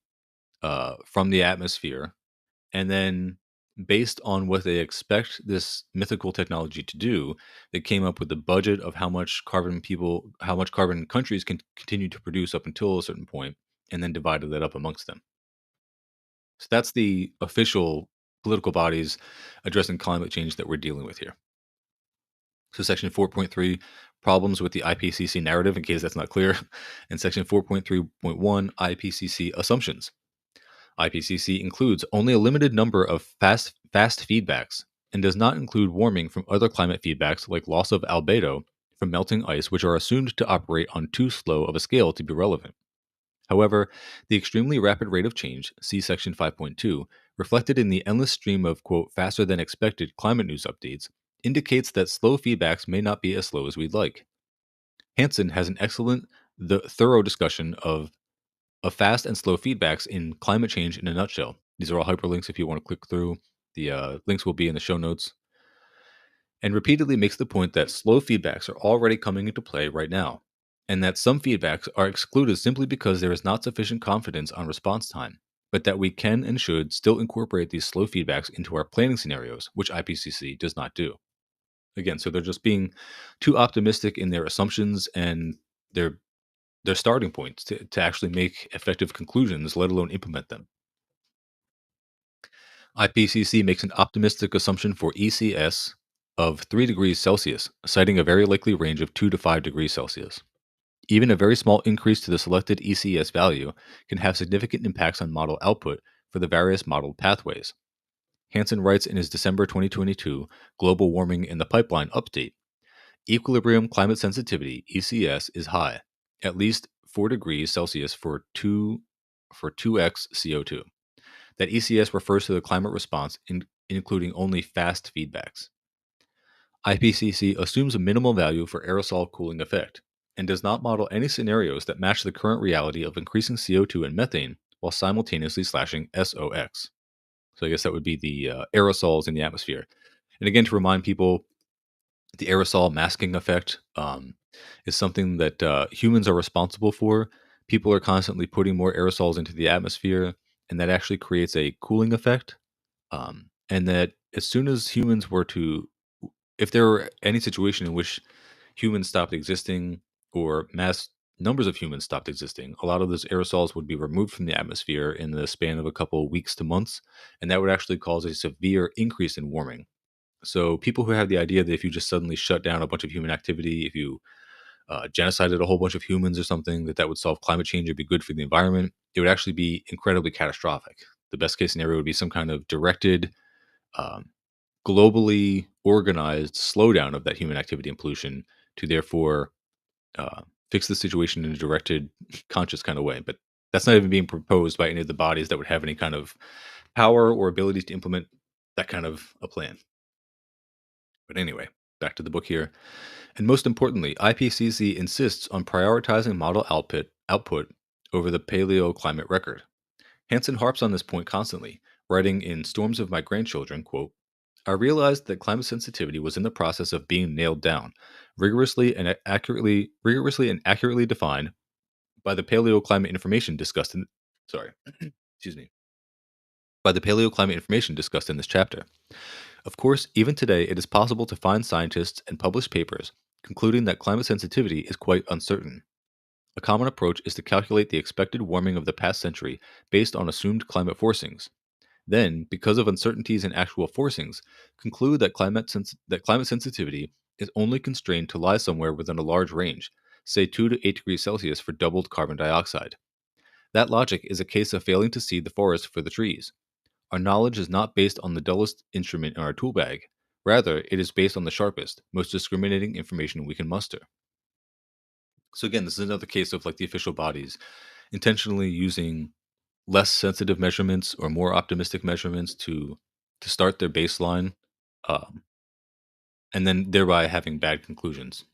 from the atmosphere, and then based on what they expect this mythical technology to do, they came up with the budget of how much carbon countries can continue to produce up until a certain point, and then divided that up amongst them. So that's the official political bodies addressing climate change that we're dealing with here. So section 4.3, problems with the IPCC narrative, in case that's not clear, and section 4.3.1, IPCC assumptions. IPCC includes only a limited number of fast feedbacks and does not include warming from other climate feedbacks like loss of albedo from melting ice, which are assumed to operate on too slow of a scale to be relevant. However, the extremely rapid rate of change, see section 5.2, reflected in the endless stream of, quote, faster than expected climate news updates, indicates that slow feedbacks may not be as slow as we'd like. Hansen has an excellent, thorough discussion of fast and slow feedbacks in Climate Change in a Nutshell. These are all hyperlinks if you want to click through. The links will be in the show notes. And repeatedly makes the point that slow feedbacks are already coming into play right now, and that some feedbacks are excluded simply because there is not sufficient confidence on response time, but that we can and should still incorporate these slow feedbacks into our planning scenarios, which IPCC does not do. Again, so they're just being too optimistic in their assumptions and their their starting points to actually make effective conclusions, let alone implement them. IPCC makes an optimistic assumption for ECS of 3 degrees Celsius, citing a very likely range of 2 to 5 degrees Celsius. Even a very small increase to the selected ECS value can have significant impacts on model output for the various modeled pathways. Hansen writes in his December 2022 Global Warming in the Pipeline update, equilibrium climate sensitivity (ECS) is high, at least 4 degrees Celsius for 2x CO2. That ECS refers to the climate response, including only fast feedbacks. IPCC assumes a minimal value for aerosol cooling effect and does not model any scenarios that match the current reality of increasing CO2 and methane while simultaneously slashing SOx. So I guess that would be the aerosols in the atmosphere. And again, to remind people, the aerosol masking effect is something that humans are responsible for. People are constantly putting more aerosols into the atmosphere, and that actually creates a cooling effect. And that as soon as humans were to, if there were any situation in which humans stopped existing or mass numbers of humans stopped existing, a lot of those aerosols would be removed from the atmosphere in the span of a couple of weeks to months, and that would actually cause a severe increase in warming. So people who have the idea that if you just suddenly shut down a bunch of human activity, if you genocided a whole bunch of humans or something, that would solve climate change or be good for the environment, it would actually be incredibly catastrophic. The best case scenario would be some kind of directed, um, globally organized slowdown of that human activity and pollution to therefore uh, fix the situation in a directed, conscious kind of way. But that's not even being proposed by any of the bodies that would have any kind of power or ability to implement that kind of a plan. But anyway, back to the book here. And most importantly, IPCC insists on prioritizing model output over the paleo climate record. Hansen harps on this point constantly, writing in Storms of My Grandchildren, quote, I realized that climate sensitivity was in the process of being nailed down, rigorously and accurately defined by the paleo climate information discussed in sorry, excuse me, by the paleo climate information discussed in this chapter. Of course, even today, it is possible to find scientists and publish papers concluding that climate sensitivity is quite uncertain. A common approach is to calculate the expected warming of the past century based on assumed climate forcings. Then, because of uncertainties in actual forcings, conclude that climate sensitivity is only constrained to lie somewhere within a large range, say 2 to 8 degrees Celsius for doubled carbon dioxide. That logic is a case of failing to see the forest for the trees. Our knowledge is not based on the dullest instrument in our tool bag. Rather, it is based on the sharpest, most discriminating information we can muster. So again, this is another case of like the official bodies intentionally using less sensitive measurements or more optimistic measurements to start their baseline, um, and then thereby having bad conclusions.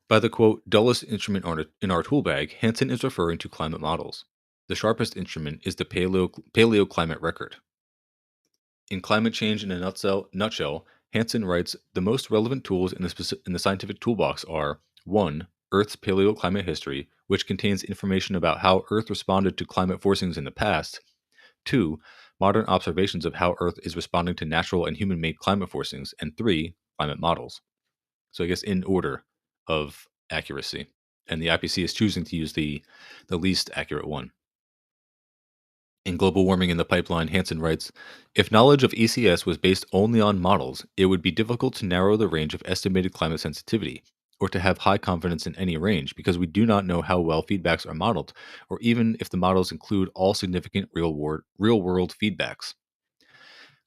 By the quote dullest instrument in our tool bag, Hansen is referring to climate models. The sharpest instrument is the paleoclimate record. In Climate Change in a Nutshell, Hansen writes the most relevant tools in the scientific toolbox are 1. Earth's paleoclimate history, which contains information about how Earth responded to climate forcings in the past. 2. Modern observations of how Earth is responding to natural and human made climate forcings. And 3. Climate models. So, I guess in order of accuracy. And the IPC is choosing to use the least accurate one. In Global Warming in the Pipeline, Hansen writes if knowledge of ECS was based only on models, it would be difficult to narrow the range of estimated climate sensitivity, or to have high confidence in any range, because we do not know how well feedbacks are modeled, or even if the models include all significant real world feedbacks.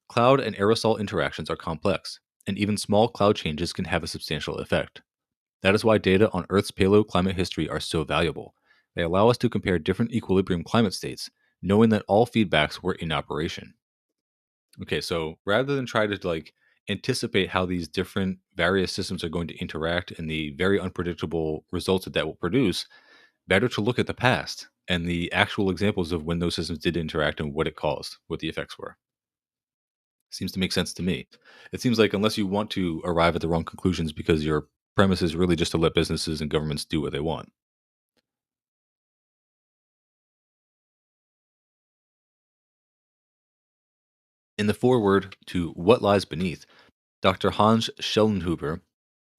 Cloud and aerosol interactions are complex, and even small cloud changes can have a substantial effect. That is why data on Earth's paleoclimate history are so valuable. They allow us to compare different equilibrium climate states, knowing that all feedbacks were in operation. Okay, so rather than try to anticipate how these different various systems are going to interact and the very unpredictable results that will produce, better to look at the past and the actual examples of when those systems did interact and what it caused, what the effects were. Seems to make sense to me. It seems like unless you want to arrive at the wrong conclusions because your premise is really just to let businesses and governments do what they want. In the foreword to What Lies Beneath, Dr. Hans Schellenhuber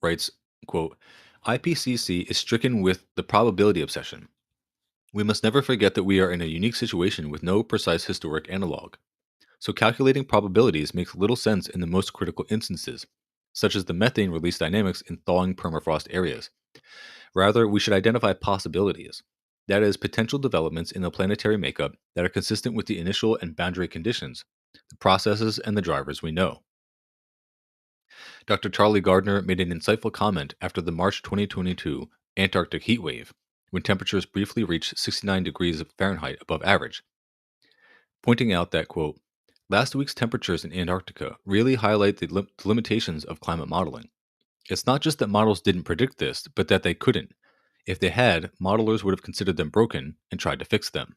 writes, quote, IPCC is stricken with the probability obsession. We must never forget that we are in a unique situation with no precise historic analog. So calculating probabilities makes little sense in the most critical instances, such as the methane release dynamics in thawing permafrost areas. Rather, we should identify possibilities. That is, potential developments in the planetary makeup that are consistent with the initial and boundary conditions, the processes, and the drivers we know. Dr. Charlie Gardner made an insightful comment after the March 2022 Antarctic heat wave, when temperatures briefly reached 69 degrees Fahrenheit above average, pointing out that, quote, last week's temperatures in Antarctica really highlight the limitations of climate modeling. It's not just that models didn't predict this, but that they couldn't. If they had, modelers would have considered them broken and tried to fix them.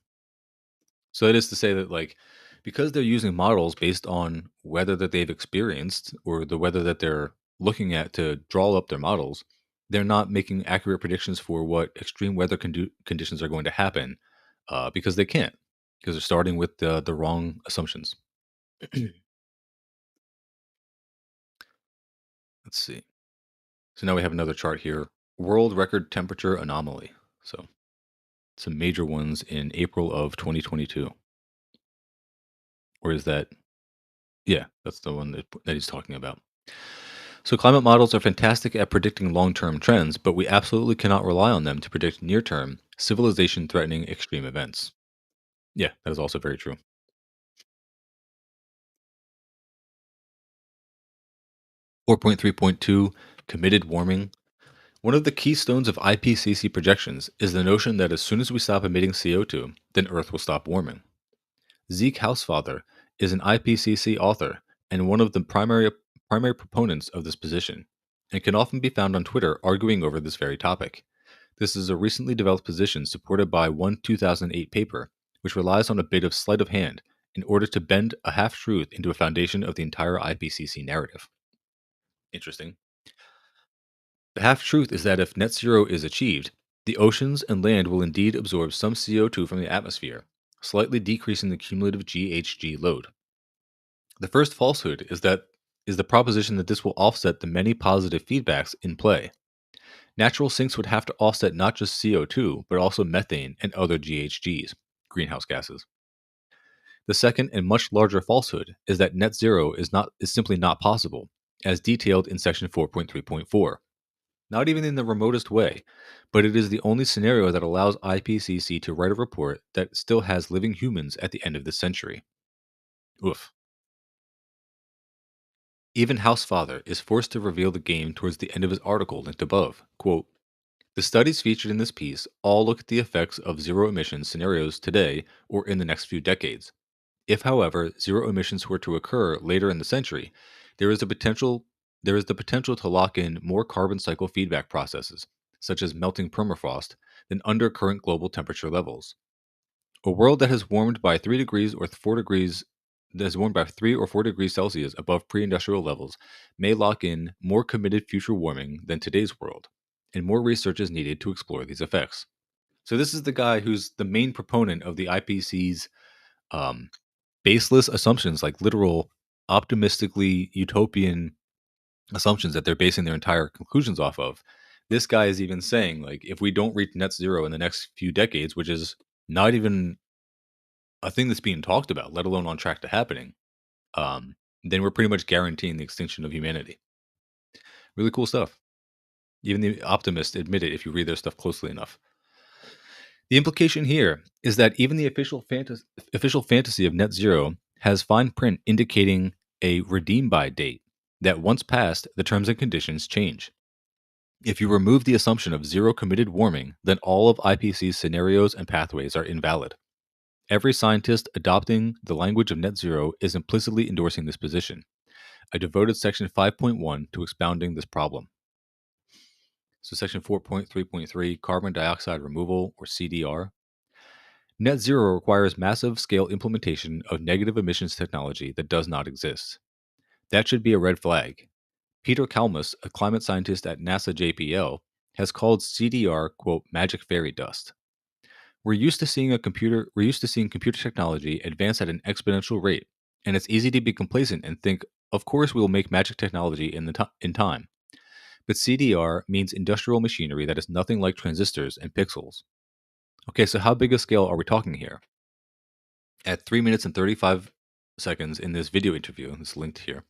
So that is to say that, because they're using models based on weather that they've experienced or the weather that they're looking at to draw up their models, they're not making accurate predictions for what extreme weather conditions are going to happen because they can't, because they're starting with the wrong assumptions. Let's see. So now we have another chart here. World record temperature anomaly. So some major ones in April of 2022. Or is that? Yeah, that's the one that he's talking about. So climate models are fantastic at predicting long-term trends, but we absolutely cannot rely on them to predict near-term, civilization-threatening extreme events. Yeah, that is also very true. 4.3.2 Committed warming. One of the keystones of IPCC projections is the notion that as soon as we stop emitting CO2, then Earth will stop warming. Zeke Hausfather is an IPCC author and one of the primary proponents of this position, and can often be found on Twitter arguing over this very topic. This is a recently developed position supported by one 2008 paper, which relies on a bit of sleight of hand in order to bend a half truth into a foundation of the entire IPCC narrative. Interesting. The half truth is that if net zero is achieved, the oceans and land will indeed absorb some CO2 from the atmosphere, slightly decreasing the cumulative GHG load. The first falsehood is the proposition that this will offset the many positive feedbacks in play. Natural sinks would have to offset not just CO2, but also methane and other GHGs, greenhouse gases. The second and much larger falsehood is that net zero is simply not possible, as detailed in section 4.3.4. Not even in the remotest way, but it is the only scenario that allows IPCC to write a report that still has living humans at the end of this century. Oof. Even Housefather is forced to reveal the game towards the end of his article linked above. Quote, the studies featured in this piece all look at the effects of zero emission scenarios today or in the next few decades. If, however, zero emissions were to occur later in the century, there is a potential there is the potential to lock in more carbon cycle feedback processes, such as melting permafrost, than under current global temperature levels. A world that has warmed by 3 degrees or 4 degrees that has warmed by 3 or 4 degrees Celsius above pre-industrial levels may lock in more committed future warming than today's world, and more research is needed to explore these effects. So this is the guy who's the main proponent of the IPCC's um, baseless assumptions, like literal optimistically utopian assumptions that they're basing their entire conclusions off of. This guy is even saying, like, if we don't reach net zero in the next few decades, which is not even a thing that's being talked about, let alone on track to happening, then we're pretty much guaranteeing the extinction of humanity. Really cool stuff. Even the optimists admit it if you read their stuff closely enough. The implication here is that even the official fantasy of net zero has fine print indicating a redeem by date, that once passed, the terms and conditions change. If you remove the assumption of zero committed warming, then all of IPCC's scenarios and pathways are invalid. Every scientist adopting the language of net zero is implicitly endorsing this position. I devoted section 5.1 to expounding this problem. So, section 4.3.3, carbon dioxide removal, or CDR. Net zero requires massive scale implementation of negative emissions technology that does not exist. That should be a red flag. Peter Kalmus, a climate scientist at NASA JPL, has called CDR, quote, magic fairy dust. We're used to seeing computer technology advance at an exponential rate, and it's easy to be complacent and think, of course, we will make magic technology in time. But CDR means industrial machinery that is nothing like transistors and pixels. Okay, so how big a scale are we talking here? At 3 minutes and 35 seconds in this video interview, it's linked here,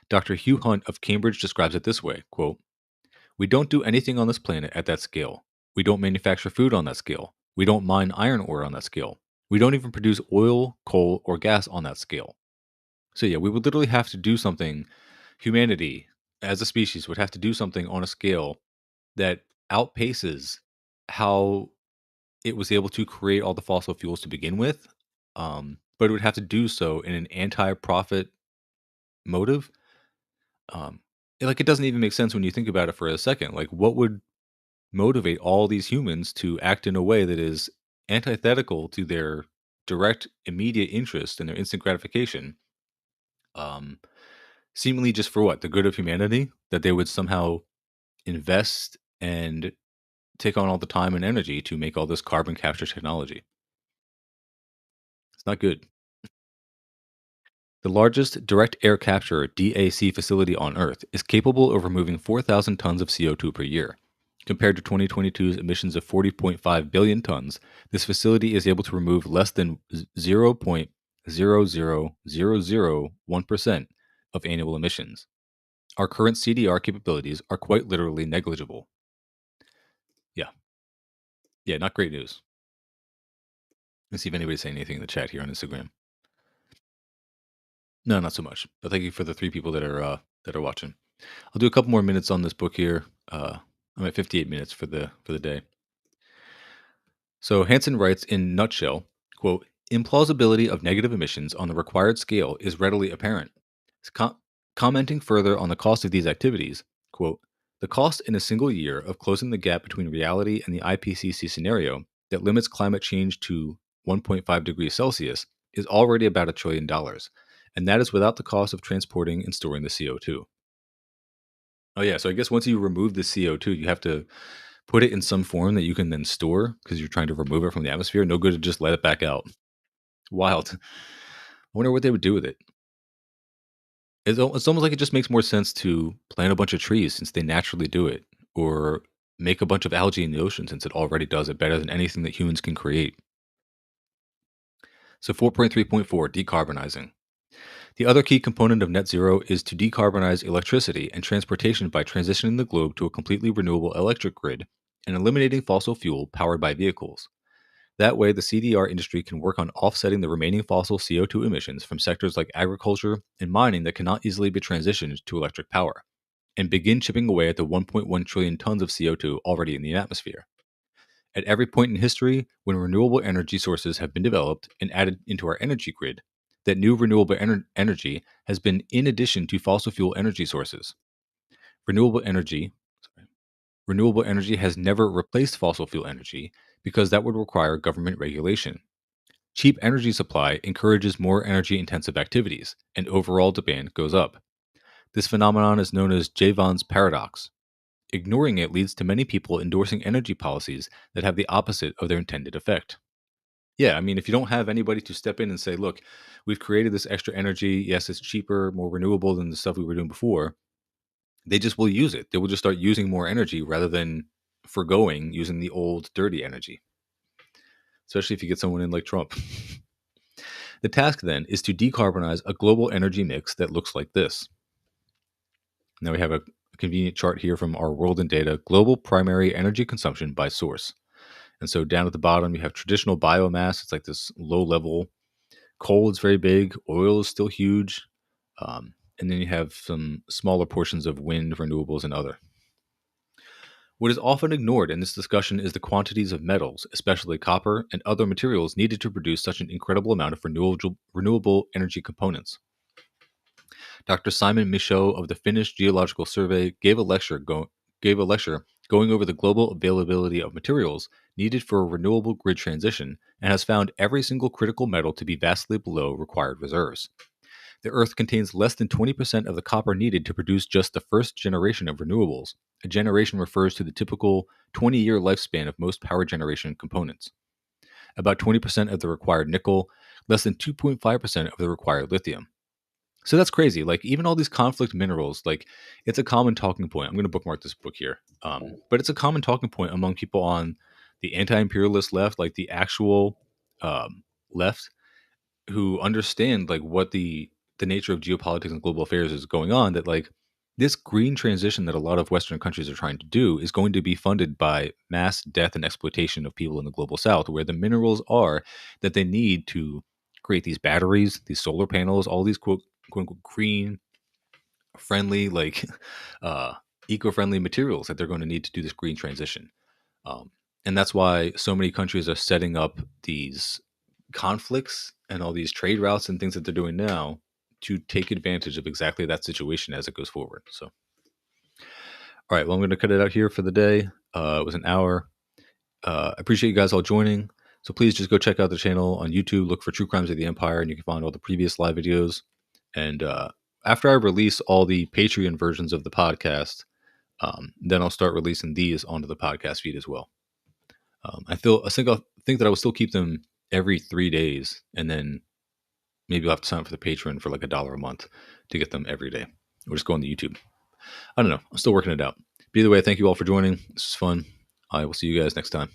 Dr. Hugh Hunt of Cambridge describes it this way, quote, "We don't do anything on this planet at that scale. We don't manufacture food on that scale. We don't mine iron ore on that scale. We don't even produce oil, coal, or gas on that scale." So yeah, we would literally have to do something, humanity as a species would have to do something on a scale that outpaces how it was able to create all the fossil fuels to begin with. But it would have to do so in an anti-profit motive. Um, like, it doesn't even make sense when you think about it for a second. Like, what would motivate all these humans to act in a way that is antithetical to their direct, immediate interest and their instant gratification? Um, Seemingly just for what? The good of humanity? That they would somehow invest and take on all the time and energy to make all this carbon capture technology. It's not good. The largest direct air capture DAC facility on Earth is capable of removing 4,000 tons of CO2 per year. Compared to 2022's emissions of 40.5 billion tons, this facility is able to remove less than 0.00001% of annual emissions. Our current CDR capabilities are quite literally negligible. Yeah. Yeah, not great news. Let's see if anybody's saying anything in the chat here on Instagram. No, not so much. But thank you for the 3 people that are watching. I'll do a couple more minutes on this book here. I'm at 58 minutes for the day. So Hansen writes in nutshell, quote, implausibility of negative emissions on the required scale is readily apparent. Commenting further on the cost of these activities, quote, the cost in a single year of closing the gap between reality and the IPCC scenario that limits climate change to 1.5 degrees Celsius is already about $1 trillion, and that is without the cost of transporting and storing the CO2. Oh yeah, so I guess once you remove the CO2, you have to put it in some form that you can then store because you're trying to remove it from the atmosphere. No good to just let it back out. Wild. I wonder what they would do with it. It's almost like it just makes more sense to plant a bunch of trees since they naturally do it, or make a bunch of algae in the ocean since it already does it better than anything that humans can create. So 4.3.4, decarbonizing. The other key component of net zero is to decarbonize electricity and transportation by transitioning the globe to a completely renewable electric grid and eliminating fossil fuel powered by vehicles. That way, the CDR industry can work on offsetting the remaining fossil CO2 emissions from sectors like agriculture and mining that cannot easily be transitioned to electric power, and begin chipping away at the 1.1 trillion tons of CO2 already in the atmosphere. At every point in history, when renewable energy sources have been developed and added into our energy grid, that new renewable energy has been in addition to fossil fuel energy sources. Renewable energy, renewable energy has never replaced fossil fuel energy because that would require government regulation. Cheap energy supply encourages more energy intensive activities, and overall demand goes up. This phenomenon is known as Jevons paradox. Ignoring it leads to many people endorsing energy policies that have the opposite of their intended effect. Yeah, I mean, if you don't have anybody to step in and say, look, we've created this extra energy. Yes, it's cheaper, more renewable than the stuff we were doing before. They just will use it. They will just start using more energy rather than forgoing using the old, dirty energy, especially if you get someone in like Trump. The task then is to decarbonize a global energy mix that looks like this. Now we have a convenient chart here from our World in Data global primary energy consumption by source. And so down at the bottom, you have traditional biomass. It's like this low level. Coal is very big. Oil is still huge. And then you have some smaller portions of wind, renewables, and other. What is often ignored in this discussion is the quantities of metals, especially copper and other materials needed to produce such an incredible amount of renewable energy components. Dr. Simon Michaud of the Finnish Geological Survey gave a lecture going over the global availability of materials needed for a renewable grid transition and has found every single critical metal to be vastly below required reserves. The Earth contains less than 20% of the copper needed to produce just the first generation of renewables. A generation refers to the typical 20-year lifespan of most power generation components. About 20% of the required nickel, less than 2.5% of the required lithium. So that's crazy. Like even all these conflict minerals, like it's a common talking point. I'm going to bookmark this book here, but it's a common talking point among people on the anti-imperialist left, like the actual left, who understand like what the nature of geopolitics and global affairs is going on. That like this green transition that a lot of Western countries are trying to do is going to be funded by mass death and exploitation of people in the global South, where the minerals are that they need to create these batteries, these solar panels, all these quote unquote green friendly like uh eco-friendly materials that they're going to need to do this green transition. And that's why so many countries are setting up these conflicts and all these trade routes and things that they're doing now to take advantage of exactly that situation as it goes forward. So all right, well, I'm going to cut it out here for the day. It was an hour. I appreciate you guys all joining. So please just go check out the channel on YouTube. Look for True Crimes of the Empire, and you can find all the previous live videos. And after I release all the Patreon versions of the podcast, then I'll start releasing these onto the podcast feed as well. I think that I will still keep them every 3 days, and then maybe I'll have to sign up for the Patreon for like $1 a month to get them every day. Or just go on the YouTube. I don't know. I'm still working it out. But either way, thank you all for joining. This is fun. I will see you guys next time.